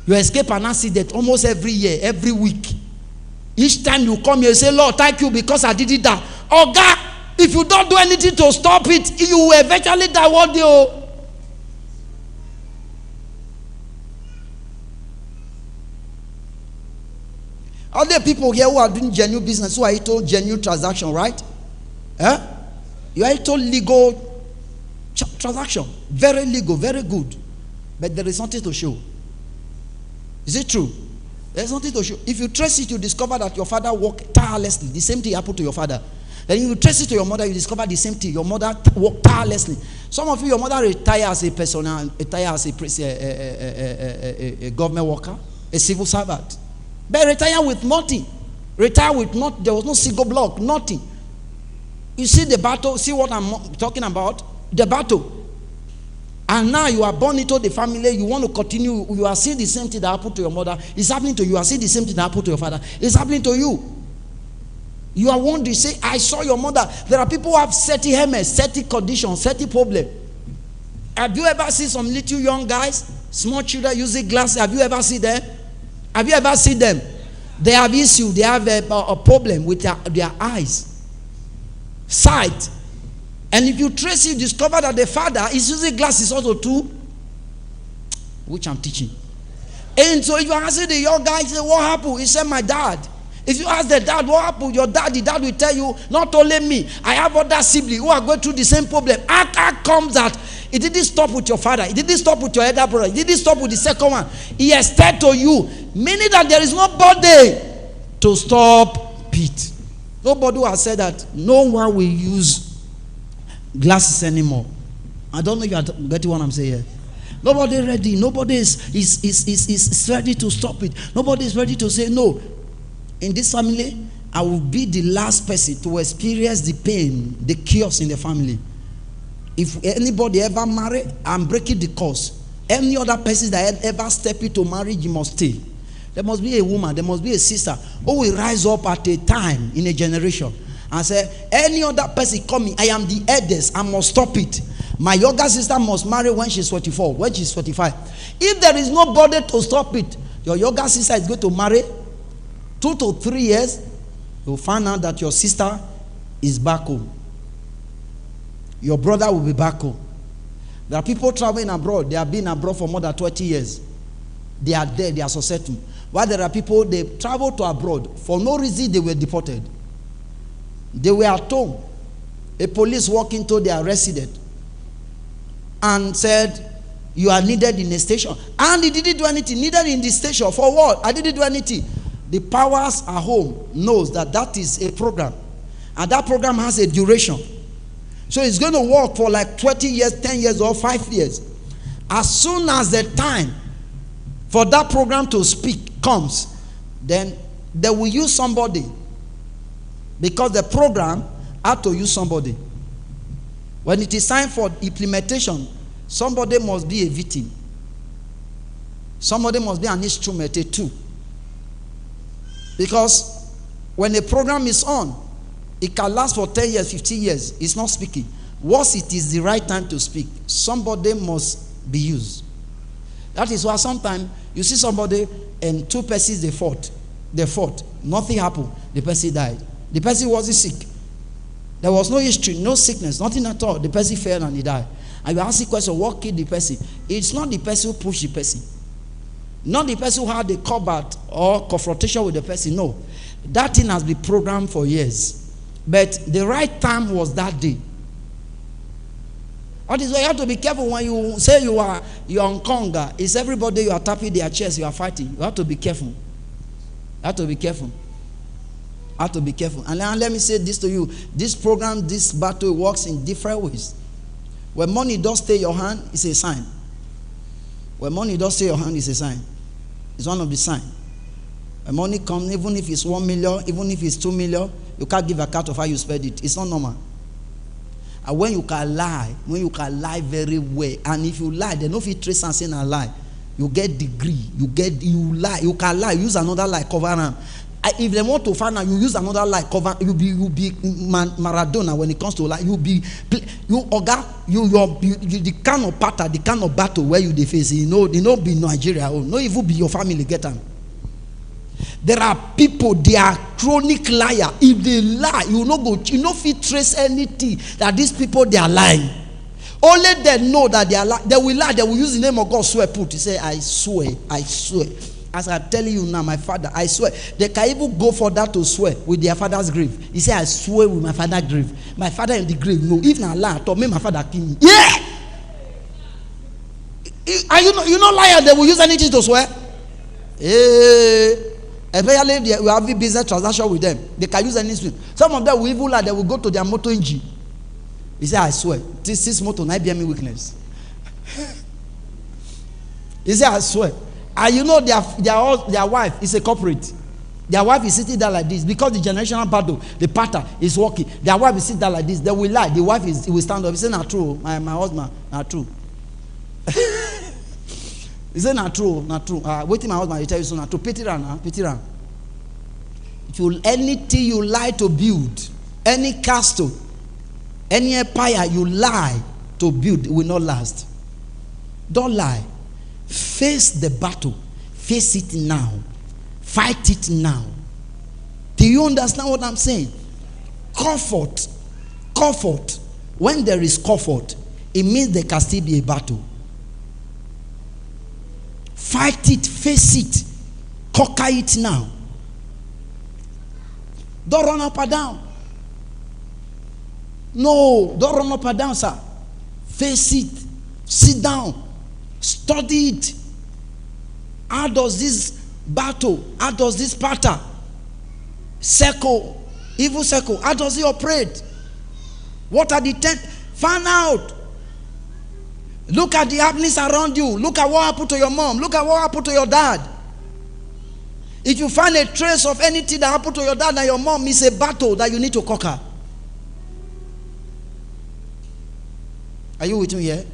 [SPEAKER 1] You escape an accident almost every year, every week. Each time you come here, you say, Lord, thank you because I did it that. Oh God, if you don't do anything to stop it, you will eventually die one day. Are there people here who are doing genuine business, who are into genuine transaction, right? You are into legal transaction. Very legal, very good. But there is something to show. Is it true? There's nothing to show. If you trace it, you discover that your father worked tirelessly. The same thing happened to your father. Then you trace it to your mother, you discover the same thing. Your mother worked tirelessly. Some of you, your mother retired as a personnel, retired as a government worker, a civil servant. But retired with nothing. Retired with nothing. There was no single block, nothing. You see the battle, see what I'm talking about? The battle. And now you are born into the family, you want to continue, you are seeing the same thing that happened to your mother. It's happening to you. You are seeing the same thing that happened to your father. It's happening to you. You are wondering, say, I saw your mother. There are people who have certain helmets, certain conditions, certain problem. Have you ever seen some little young guys, small children using glasses? Have you ever seen them? Have you ever seen them? They have issue. They have a problem with their eyes, sight. And if you trace it, you discover that the father is using glasses also too, which I'm teaching. And so if you ask the young guy, say, what happened? He said, my dad. If you ask the dad, what happened? Your dad, the dad will tell you, not only me, I have other siblings who are going through the same problem. How comes that it didn't stop with your father? It didn't stop with your elder brother. It didn't stop with the second one. He extended to you, meaning that there is nobody to stop it. Nobody has said that no one will use glasses anymore. I don't know if you are getting what I'm saying here. Nobody ready. Nobody is ready to stop it. Nobody is ready to say no. In this family, I will be the last person to experience the pain, the chaos in the family. If anybody ever marry, I'm breaking the curse. Any other person that ever step into marriage, you must stay. There must be a woman, there must be a sister who will rise up at a time in a generation and say, any other person coming, I am the eldest, I must stop it. My younger sister must marry when she's 44, when she's 45. If there is nobody to stop it, your younger sister is going to marry 2 to 3 years, you'll find out that your sister is back home. Your brother will be back home. There are people traveling abroad. They have been abroad for more than 20 years. They are there, they are successful. While there are people, they travel to abroad. For no reason, they were deported. They were at home. A police walked into their residence and said, you are needed in a station. And he didn't do anything. Needed in the station. For what? I didn't do anything. The powers at home knows that that is a program. And that program has a duration. So it's going to work for like 20 years, 10 years, or 5 years. As soon as the time for that program to speak comes, then they will use somebody. Because the program had to use somebody. When it is time for implementation, somebody must be a victim. Somebody must be an instrument, a tool. Because when a program is on, it can last for 10 years, 15 years. It's not speaking. Once it is the right time to speak, somebody must be used. That is why sometimes you see somebody and 2 persons, they fought. Nothing happened. The person died. The person wasn't sick. There was no history, no sickness, nothing at all. The person fell and he died. And you ask the question, what killed the person? It's not the person who pushed the person. Not the person who had a combat or confrontation with the person. No. That thing has been programmed for years. But the right time was that day. That is why you have to be careful when you say you are on conga. It's everybody you are tapping their chest, you are fighting. You have to be careful. You have to be careful. You have to be careful. And let me say this to you. This program, this battle works in different ways. When money does stay in your hand, it's a sign. When money does stay in your hand, it's a sign. It's one of the signs. When money comes, even if it's 1 million, even if it's 2 million, you can't give account of how you spend it. It's not normal. And when you can lie very well, and if you lie, they know if you trace and say a lie, you get degree, you lie, you can lie, use another lie, cover them. If they want to find out, you use another lie, cover, you be Maradona when it comes to lie, the kind of pattern, the kind of battle where you face, they know be Nigeria, no even be your family get them. There are people, they are chronic liar. If they lie, you no fit trace anything that these people they are lying. Only they know that they are lying. They will lie, they will use the name of God, swear, put. He say, I swear. As I'm telling you now, my father, I swear. They can even go for that to swear with their father's grave. He say, I swear with my father's grave. My father in the grave, no. If not lie, to me, my father kill me. Yeah! And you know liar, they will use anything to swear. Especially we have a business transaction with them. They can use any street. Some of them will even they will go to their motor engine. He said, I swear, this motor not be me weakness. He said, I swear. And you know their wife is a corporate. Their wife is sitting there like this because the generational battle, the pattern is working. Their wife is sitting there like this. They will lie. The wife will stand up. He said, not true. My husband, not true. He said, not true, not true. Waiting my husband, he tell you so not true. Pity around, pity around. Anything you lie to build, any castle, any empire you lie to build will not last. Don't lie. Face the battle. Face it now. Fight it now. Do you understand what I'm saying? Comfort. Comfort. When there is comfort, it means there can still be a battle. Fight it. Face it. Conquer it now. Don't run up and down. No, don't run up and down, sir. Face it. Sit down. Study it. How does this battle, how does this pattern, circle, evil circle, how does it operate? What are the find out. Look at the happenings around you. Look at what happened to your mom. Look at what happened to your dad. If you find a trace of anything that happened to your dad and your mom, it's a battle that you need to conquer. Are you with me here?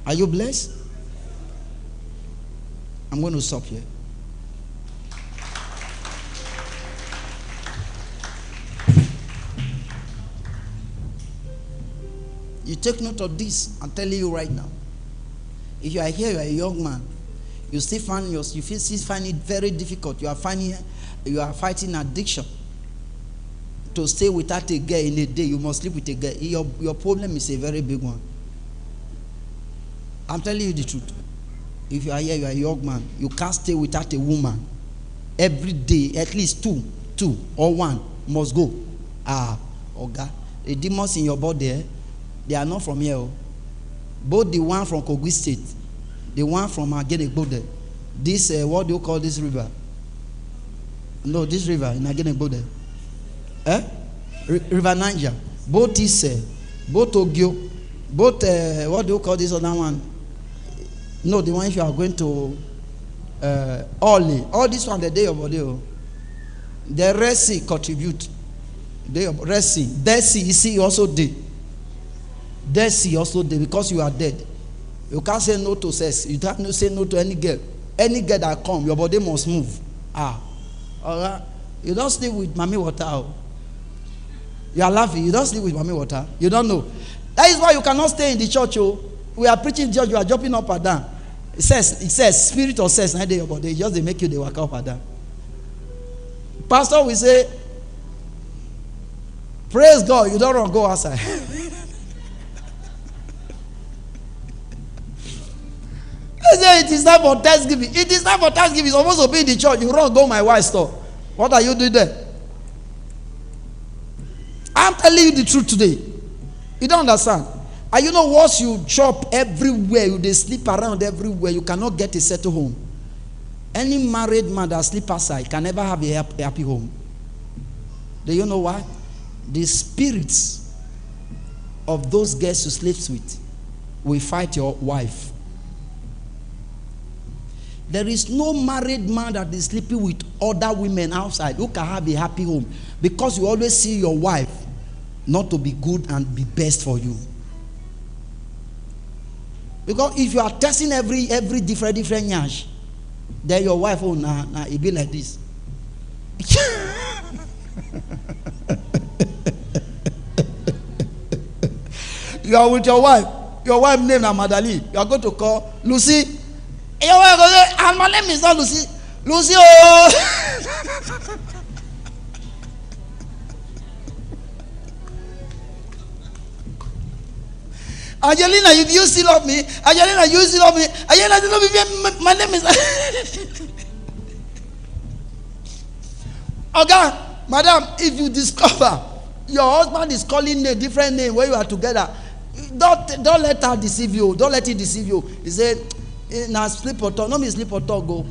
[SPEAKER 1] Are you blessed? I'm going to stop here. You take note of this. I'm telling you right now. If you are here, you are a young man. You still find it very difficult. You are fighting addiction. To stay without a girl in a day, you must sleep with a girl. Your problem is a very big one. I'm telling you the truth. If you are here, you are a young man. You can't stay without a woman. Every day, at least two or one must go. Okay. The demons in your body, they are not from here. Both the one from Kogi State, the one from Agenegbode. This, what do you call this river? No, this river in Agenegbode. River Niger. Both this, both Ogio, both, what do you call this other one? No, the one if you are going to all this one, the day of body. The Red Sea contribute. The Red Sea. Dead Sea, you see, also dead. Dead Sea also dead because you are dead. You can't say no to sex. You can't say no to any girl. Any girl that come, your body must move. Alright. You don't sleep with mommy water. You are laughing. You don't sleep with mommy water. You don't know. That is why you cannot stay in the church. We are preaching church. You are jumping up and down. It says spirit or says not your body. Just they make you they walk up and down. Pastor will say, praise God. You don't want to go outside. It is time for Thanksgiving. It is time for Thanksgiving. It's supposed to be in the church. You run go my wife's store. What are you doing there? I'm telling you the truth today. You don't understand. And you know, once you chop everywhere, they sleep around everywhere, you cannot get a settled home. Any married man that sleep outside can never have a happy home. Do you know why? The spirits of those girls you sleep with will fight your wife. There is no married man that is sleeping with other women outside who can have a happy home, because you always see your wife not to be good and be best for you. Because if you are testing every different nyash, then your wife it be like this. You are with your wife name is Madali. You are going to call Lucy. And my name is not Lucy. Lucy, oh. Angelina, you still love me? Angelina, you still love me? Angelina, you love me? My name is. Okay, madam, if you discover your husband is calling a different name when you are together, don't let her deceive you. Don't let it deceive you. He said, Now sleep or talk. No me sleep or talk go.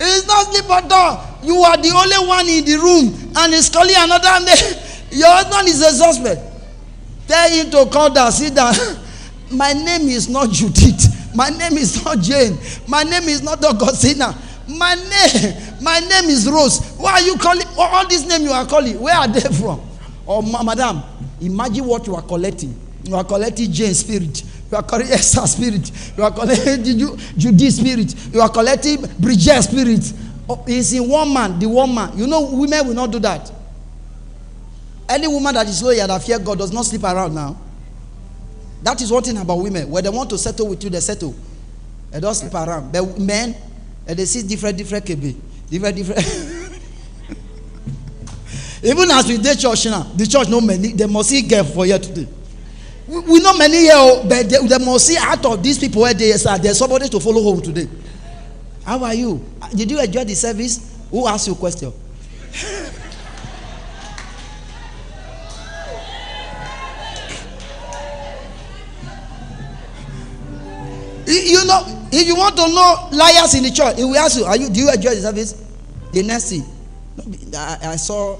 [SPEAKER 1] It's not sleep or talk. You are the only one in the room, and it's calling another name. Your husband is a suspect. Tell him to come down, sit down. My name is not Judith. My name is not Jane. My name is not Augustina. My name is Rose. Why are you calling all these names you are calling? Where are they from? Oh, madam, imagine what you are collecting. You are collecting Jane spirit. You are collecting Esther spirit. You are collecting Judith spirit. You are collecting Bridget spirit. Oh, it's in one man, the one man. You know, women will not do that. Any woman that is loyal that fear God does not sleep around now. That is one thing about women. When they want to settle with you, they settle. They don't sleep around. But men, they see different KB. Different. Even as we did church now, the church know many. They must see girl for here today. We know many here, but they must see out of these people where they are. There's somebody to follow home today. How are you? Did you enjoy the service? Who asked you a question? You know, if you want to know liars in the church, he will ask you, do you enjoy the service? The next thing, I saw,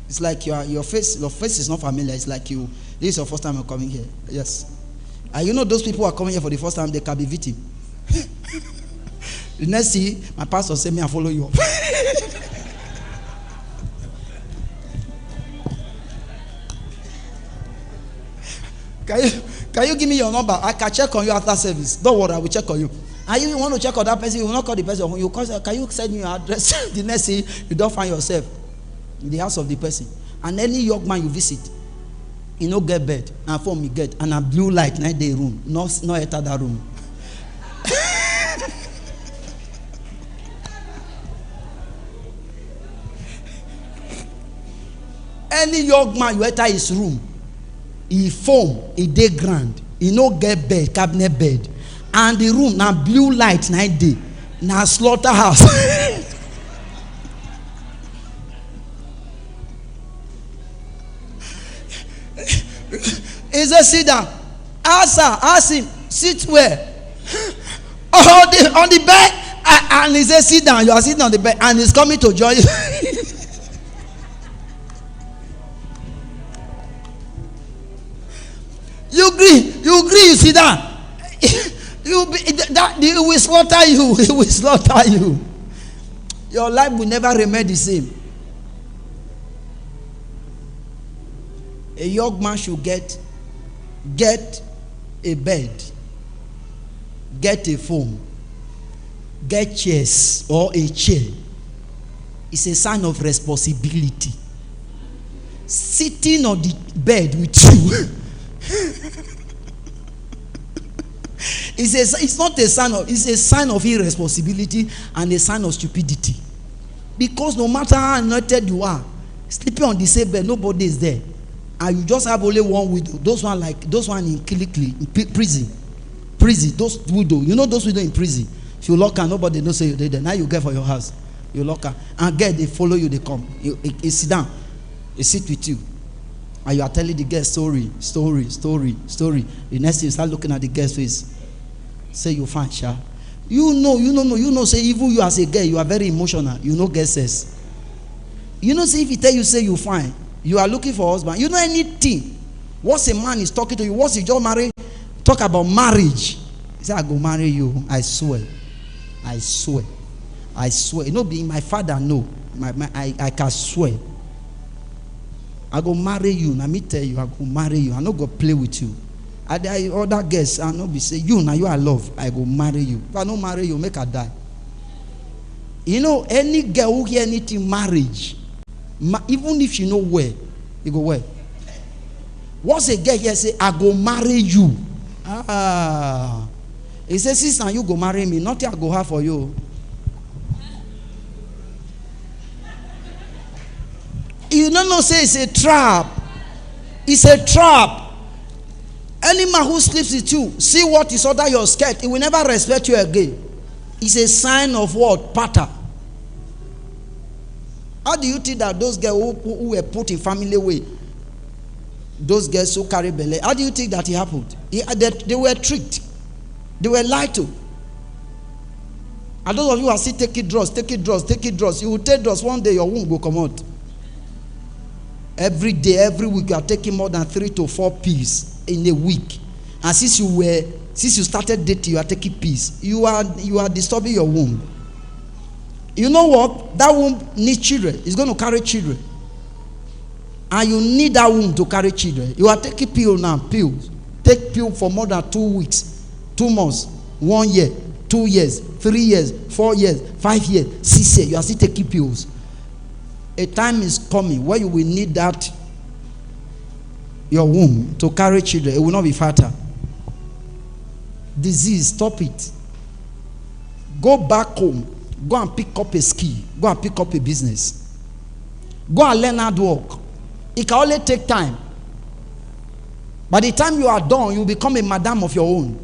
[SPEAKER 1] it's like your face is not familiar. It's like this is your first time you're coming here. Yes. And you know those people who are coming here for the first time, they can be victim. The next thing, my pastor said, me, I follow you up. Can you give me your number? I can check on you after service. Don't worry, I will check on you. And if you want to check on that person, you will not call the person. You call, can you send me your address? The next thing, you don't find yourself in the house of the person. And any young man you visit, you know, get bed. And for me, get. And a blue light, 9-day room. Not enter that room. Any young man you enter his room, he foam, he day grand, he no get bed, cabinet bed, and the room now blue light 9 day, now slaughterhouse. He said, sit down. Ask him, sit where? On the bed, and he said, sit down. You are sitting on the bed, and he's coming to join you. You agree, you sit down. He will slaughter you. He will slaughter you. Your life will never remain the same. A young man should get a bed, get a phone, get chairs or a chair. It's a sign of responsibility. Sitting on the bed with you. It's not a sign of, it's a sign of irresponsibility and a sign of stupidity. Because no matter how anointed you are, sleeping on the same bed, nobody is there, and you just have only one widow. Those one in Kilikili, in prison. Those widow, you know those widow in prison. If you lock her, nobody knows you're there. Now you get for your house, you lock her, and they follow you. They come, you sit down, they sit with you. And you are telling the girl story. The next thing you start looking at the girl's face. Say you fine, sha. You know, say even you as a girl, you are very emotional. You know girl says. You know, say if he tell you say you fine, you are looking for a husband. You know anything. Once a man is talking to you, once you just marry, talk about marriage. He say, I go marry you. I swear. You know, being my father, no. I can swear. I go marry you. Now me tell you, I go marry you. I not go play with you. Other guests, I not be say you now you are love. I go marry you. If I don't marry you, make her die. You know, any girl who hear anything marriage, even if she know where, you go where. Once a girl here say, I go marry you. He says, sister, you go marry me. Nothing I go have for you. You don't know, say it's a trap. It's a trap. Any man who sleeps with you, see what is under your skirt, he will never respect you again. It's a sign of what? Pattern. How do you think that those girls who were put in family way, those girls who carry belly, how do you think that it happened? They were tricked. They were lied to. And those of you who are still taking drugs, you will take drugs, one day your womb will come out. Every day, every week, you are taking more than 3 to 4 pills in a week. And since you started dating, you are taking pills. You are disturbing your womb. You know what? That womb needs children. It's going to carry children. And you need that womb to carry children. You are taking pills now, pills. Take pill for more than 2 weeks, 2 months, 1 year, 2 years, 3 years, 4 years, 5 years, 6 years. You are still taking pills. A time is coming where you will need that, your womb, to carry children. It will not be fertile. Disease, stop it. Go back home. Go and pick up a skill. Go and pick up a business. Go and learn hard work. It can only take time. By the time you are done, you become a madam of your own.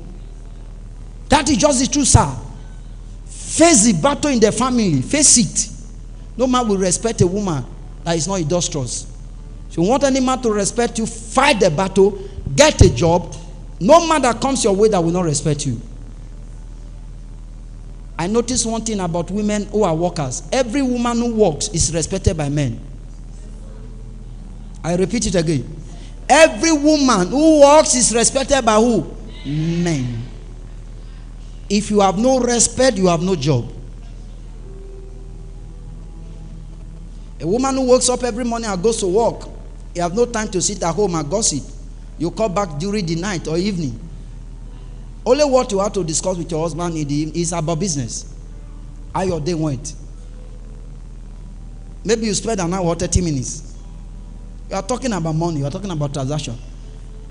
[SPEAKER 1] That is just the truth, sir. Face the battle in the family. Face it. No man will respect a woman that is not industrious. If you want any man to respect you, fight the battle, get a job. No man that comes your way that will not respect you. I noticed one thing about women who are workers. Every woman who works is respected by men. I repeat it again. Every woman who works is respected by who? Men. If you have no respect, you have no job. A woman who wakes up every morning and goes to work, you have no time to sit at home and gossip. You come back during the night or evening. Only what you have to discuss with your husband is about business. How your day went. Maybe you spend an hour or 30 minutes. You are talking about money. You are talking about transaction.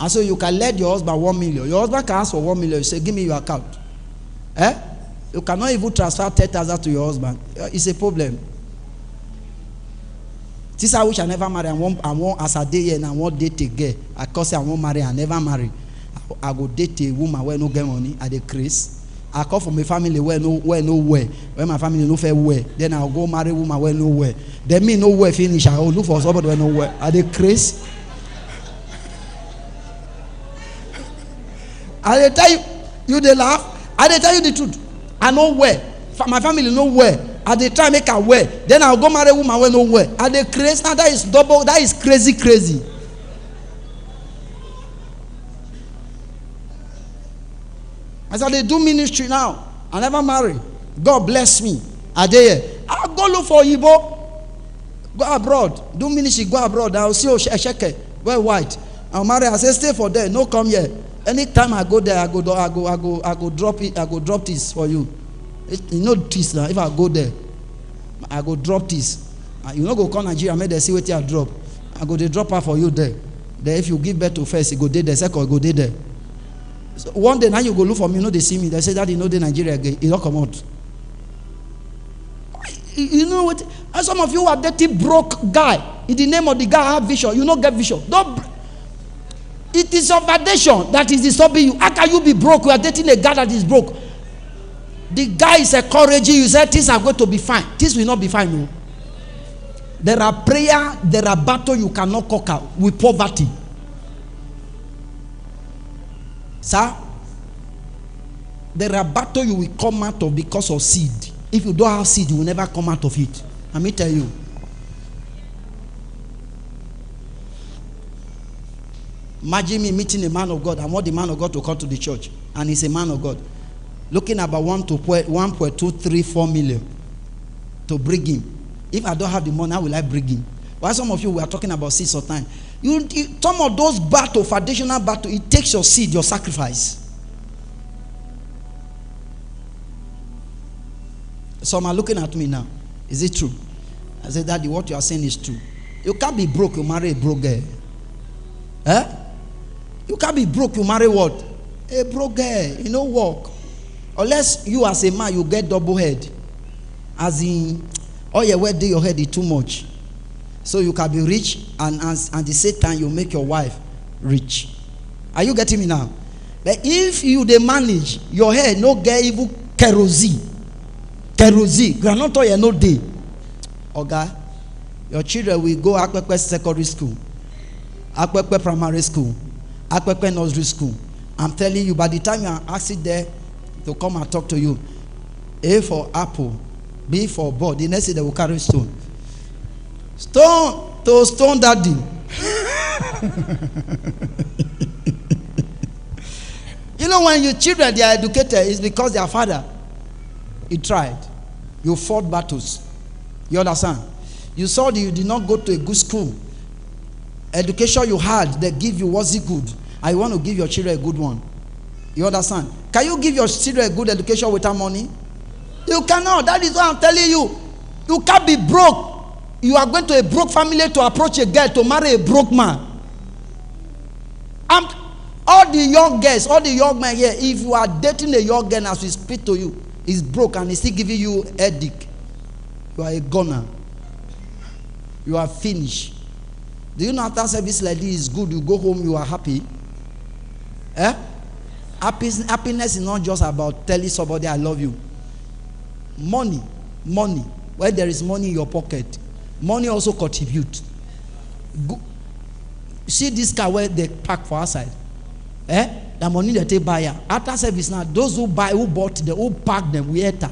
[SPEAKER 1] And so you can let your husband 1 million. Your husband can ask for 1 million. You say, give me your account. You cannot even transfer 10,000 to your husband. It's a problem. This is how I never marry. I want as a day here and I want date a girl. I cause I won't marry. I never marry. I go date a woman where no get money. I decrease. I come from a family where nowhere. Where my family no fair where. Then I'll go marry a woman where nowhere. Then me nowhere finish. I will look for somebody where nowhere. I decrease. I tell you they laugh. I tell you the truth. I know where. My family know where. At the time make a way. Then I'll go marry a woman where nowhere. At the crazy. Now that is double. That is crazy. I said, they do ministry now. I never marry. God bless me. I'll go look for Igbo. Go abroad. Do ministry. Go abroad. I'll see a sheke. Wear white. I'll marry. I say, stay for there. No, come here. Anytime I go there, I go drop it. I go drop this for you. You know this now. If I go there, I go drop this. You know go call Nigeria. Make them see what I drop. I go they drop her for you there. Then if you give birth to first, you go there. Second, go there. So one day now you go look for me, you know they see me. They say that you know the Nigeria again. It don't come out. You know what? And some of you are dirty broke guy. In the name of the guy have vision. You don't get vision. It is your foundation that is disturbing you. How can you be broke? You are dating a guy that is broke. The guy is encouraging you. Say things are going to be fine. Things will not be fine. No. There are prayer. There are battle you cannot conquer with poverty. Sir, there are battle you will come out of because of seed. If you don't have seed, you will never come out of it. Let me tell you. Imagine me meeting a man of God. I want the man of God to come to the church. And he's a man of God. Looking about 1.234 million to bring him. If I don't have the money, how will I bring him? Why some of you were talking about seeds of time? Some of those battle, foundational battle, it takes your seed, your sacrifice. Some are looking at me now. Is it true? I said, Daddy, what you are saying is true. You can't be broke, you marry a broke girl. You can't be broke, you marry what? A broke girl. You know, work. Unless you as a man, you get double head. As in, all your wear your head is too much. So you can be rich and at the same time you make your wife rich. Are you getting me now? But if you dey manage, your hair no get even kerosene. Kerosene. Granola oil no dey. Oga, Your children will go Akpekpe secondary school, Akpekpe primary school, Akpekpe nursery school. I'm telling you, by the time you are asking there to come and talk to you, A for apple, B for ball, the next day they will carry stone. Stone to stone daddy. You know, when your children, they are educated, it's because their father, he tried. You fought battles. You understand? You saw that you did not go to a good school. Education you had, they give you, was it good? And you want to give your children a good one. You understand? Can you give your children a good education without money? You cannot. That is what I'm telling you. You can't be broke. You are going to a broke family to approach a girl to marry a broke man. All the young girls, all the young men here, if you are dating a young girl as we speak to you, he's broke and he's still giving you a headache, you are a goner. You are finished. Do you know after service like this is good, you go home, you are happy? Happiness is not just about telling somebody I love you. Money. Where there is money in your pocket, money also contributes. See this car where they park for outside? The money that they buy after service now, those who bought them, who park them, we enter.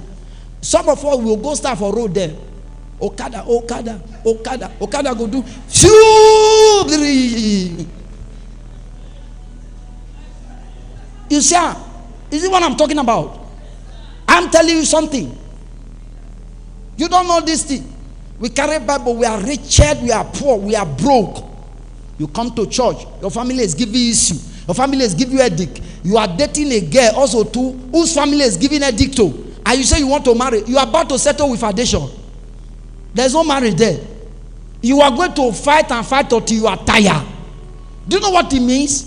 [SPEAKER 1] Some of us will go start for road there. Okada go do. You see, is it what I'm talking about? I'm telling you something. You don't know this thing. We carry Bible, we are wretched, we are poor, we are broke. You come to church, your family is giving you issue, your family is giving you headache. You are dating a girl also too, whose family is giving headache to, and you say you want to marry. You are about to settle with foundation. There's no marriage there. You are going to fight and fight until you are tired. Do you know what it means?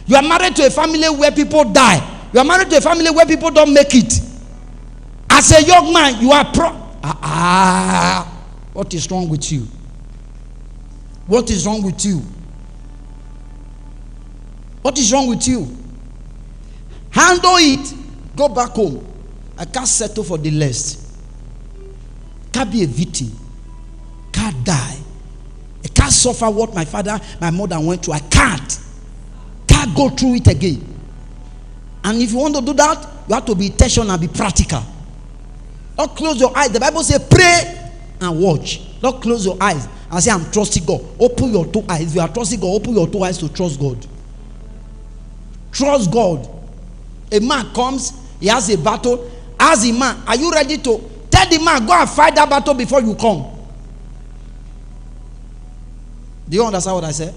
[SPEAKER 1] You are married to a family where people die. You are married to a family where people don't make it. As a young man, you are what is wrong with you? What is wrong with you? What is wrong with you? Handle it. Go back home. I can't settle for the less. Can't be a victim. Can't die. I can't suffer what my father, my mother went through. I can't go through it again. And if you want to do that, you have to be intentional and be practical. Don't close your eyes. The Bible says pray and watch. Don't close your eyes and say I'm trusting God. Open your two eyes. If you are trusting God, open your two eyes to trust God. Trust God. A man comes, he has a battle. Ask the man, are you ready to? Tell the man, go and fight that battle before you come. Do you understand what I said?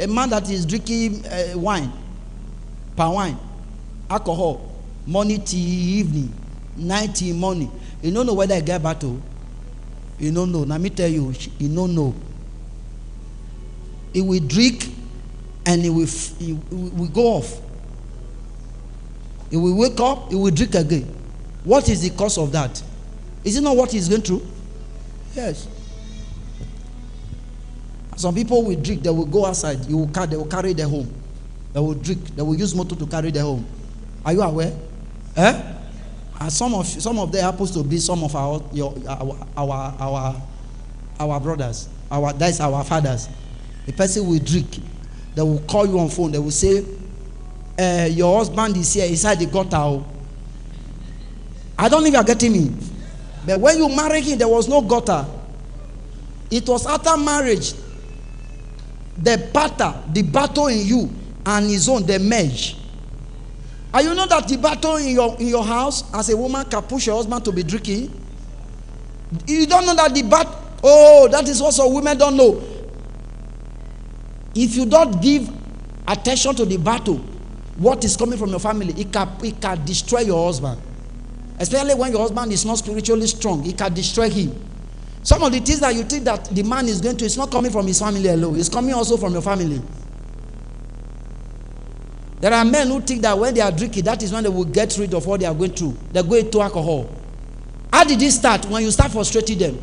[SPEAKER 1] A man that is drinking wine, palm wine, alcohol, morning till evening, night till morning. You don't know whether he get battle. You don't know. Let me tell you, you don't know. He will drink and he will go off. He will wake up, he will drink again. What is the cause of that? Is it not what he's going through? Yes. Some people will drink, they will go outside, they will carry them home. They will drink, they will use motor to carry them home. Are you aware? And some of them happens to be some of our brothers, that's our fathers. The person will drink, they will call you on phone, they will say, your husband is here inside the gutter. I don't know if you are getting me. But when you married him, there was no gutter. It was after marriage, the battle in you and his own, they merge. And you know that the battle in your house, as a woman, can push your husband to be drinking? You don't know that the battle, that is what some women don't know. If you don't give attention to the battle, what is coming from your family, it can destroy your husband. Especially when your husband is not spiritually strong, it can destroy him. Some of the things that you think that the man is going to, it's not coming from his family alone. It's coming also from your family. There are men who think that when they are drinking, that is when they will get rid of what they are going through. They go into alcohol. How did it start? When you start frustrating them.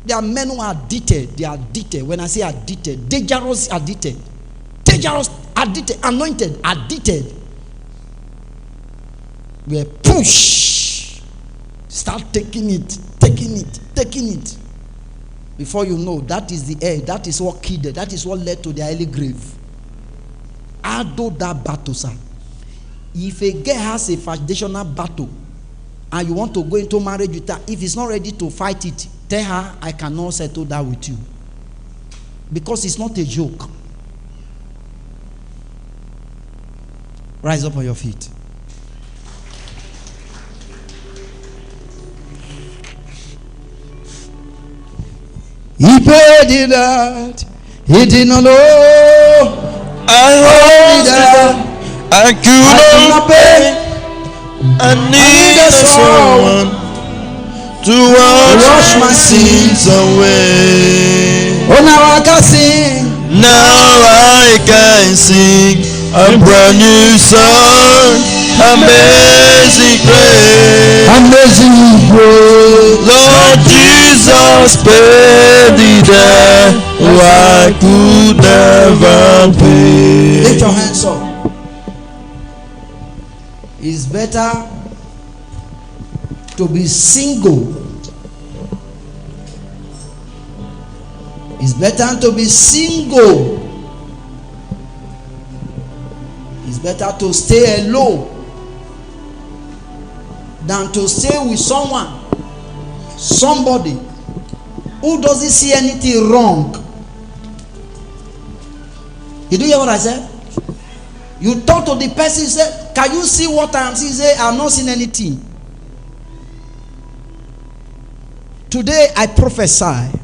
[SPEAKER 1] There are men who are addicted. They are addicted. When I say addicted, dangerous addicted. Dangerous addicted. Anointed addicted. We are push. Start taking it. taking it. Before you know, that is the air. That is what killed it. That is what led to the early grave. Ado that battle, sir. If a girl has a foundational battle and you want to go into marriage with her, if he's not ready to fight it, tell her, I cannot settle that with you. Because it's not a joke. Rise up on your feet. He paid it out. He did not know.
[SPEAKER 2] I could not pay. I needed someone to wash my sins away.
[SPEAKER 1] Oh, now I can sing.
[SPEAKER 2] Now I can sing a brand new song. Amazing grace.
[SPEAKER 1] Amazing grace.
[SPEAKER 2] Lord Jesus paid the debt I could never pay.
[SPEAKER 1] Lift your hands up. It's better to be single. It's better to be single. It's better to stay alone than to stay with somebody who doesn't see anything wrong. You do hear what I said? You talk to the person, say, can you see what I am seeing? Say, I have not seen anything. Today I prophesy.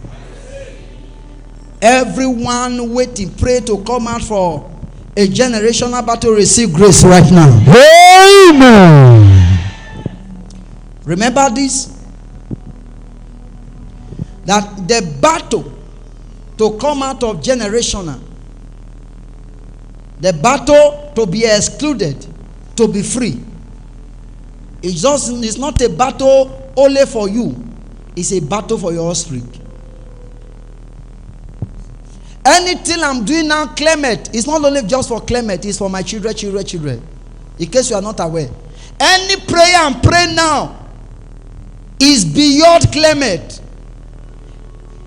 [SPEAKER 1] Everyone waiting, pray to come out for a generational battle, receive grace right now.
[SPEAKER 3] Amen.
[SPEAKER 1] Remember this, that the battle to come out of generational, the battle to be excluded, to be free, it's not a battle only for you, it's a battle for your offspring. Anything I'm doing now, Clement, it's not only just for Clement, it's for my children. In case you are not aware, any prayer I'm praying now is beyond Clement.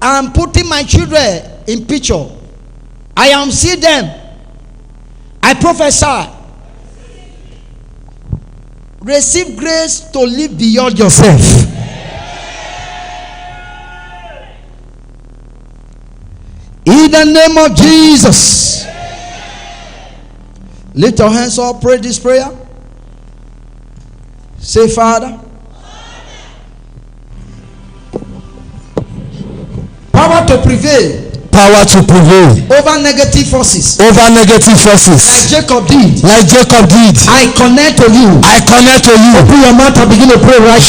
[SPEAKER 1] I'm putting my children in picture. I am seeing them. I prophesy. Receive grace to live beyond yourself. In the name of Jesus. Lift your hands up, pray this prayer. Say, Father, power to prevail.
[SPEAKER 3] Power to prevail
[SPEAKER 1] over negative forces.
[SPEAKER 3] Over negative forces.
[SPEAKER 1] Like Jacob did.
[SPEAKER 3] Like Jacob did.
[SPEAKER 1] I connect to you.
[SPEAKER 3] I connect to you.
[SPEAKER 1] Open your mouth and begin to pray right.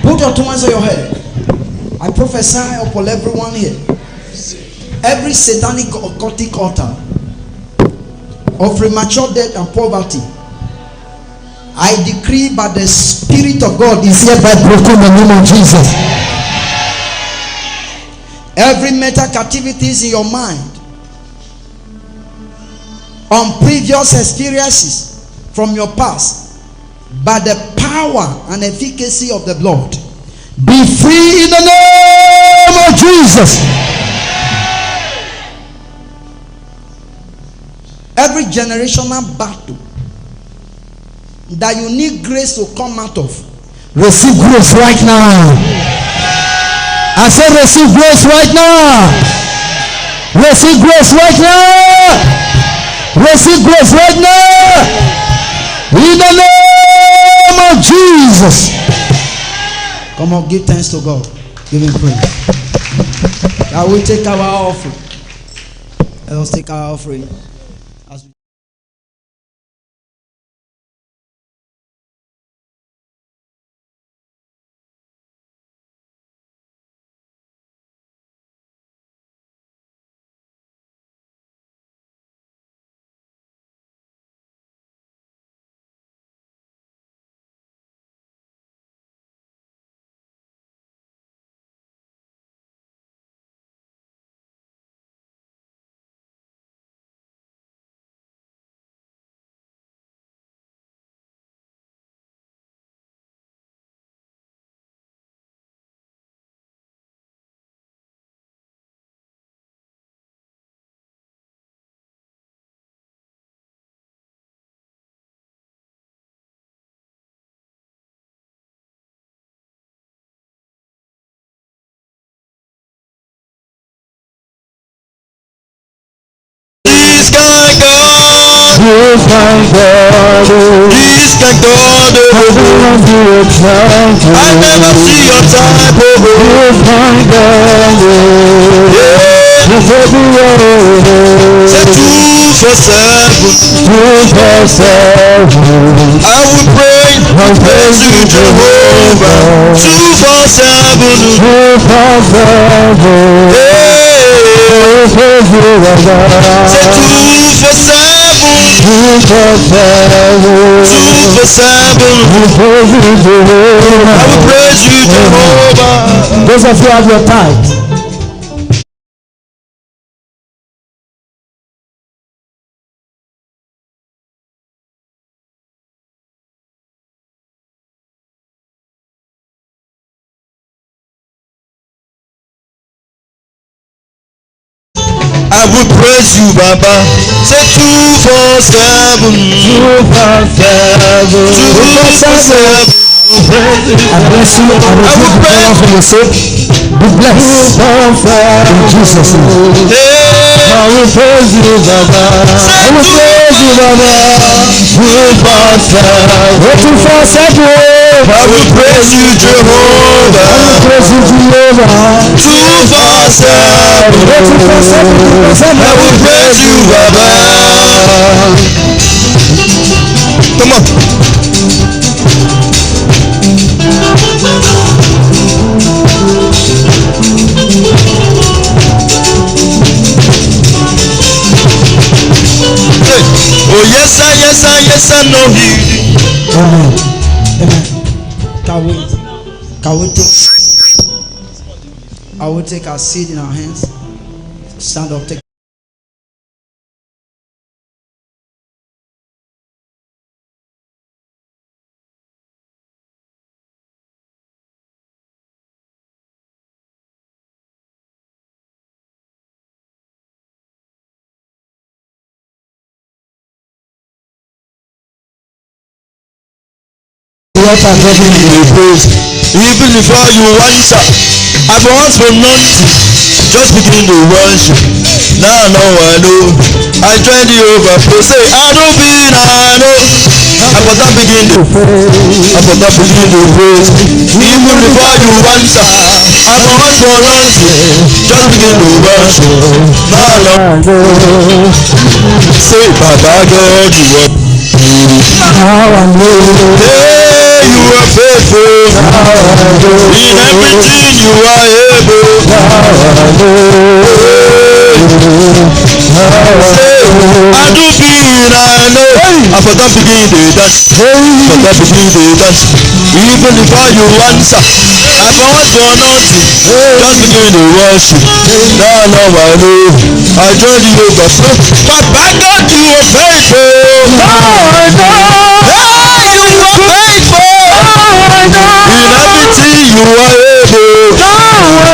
[SPEAKER 1] Put your two hands on your head. I prophesy upon everyone here. Every satanic occultic altar of premature death and poverty, I decree by the Spirit of God is hereby broken in the name of Jesus. Every mental captivities in your mind on previous experiences from your past, by the power and efficacy of the blood, be free in the name of Jesus. Every generational battle that you need grace to come out of, receive grace right now. I said receive grace right now. Receive grace right now. Receive grace right now. In the name of Jesus. Come on, give thanks to God. Give him praise. Now we take our offering. Let us take our offering.
[SPEAKER 2] This can God, I never see your type, Say 247. I will praise you, Jehovah. 247. Say 247. I will praise you, Jehovah.
[SPEAKER 3] Those of you have your tithe.
[SPEAKER 2] I will praise you, Baba. Say 247. 247.
[SPEAKER 3] I bless you. I will pray for your sake. Be blessed in Jesus' name.
[SPEAKER 2] I will praise you, Baba. I will praise you, Baba. 247. I will praise you, Jehovah. I will praise you, Jehovah. 247. I will praise you, Baba. Come on. Oh yes, I know Him.
[SPEAKER 1] Amen. I will take our seed in our hands. Stand up, take.
[SPEAKER 2] Even before you answer, I once for nothing. Just begin to worship. Now I know. I join the overflow. Say, I don't begin, I know. I for that begin to praise. Even before you answer, I once for nothing. Just begin to worship. Now I know. Say, Baba God, you are. Hey, you are faithful. In everything you are able. I do feel I know. I for that begin to dance. Even before you answer, I for once for nothing. Just begin to worship. Now I know. I join the overflow. But by God you are faithful. Hey, you are faithful. In everything you are able.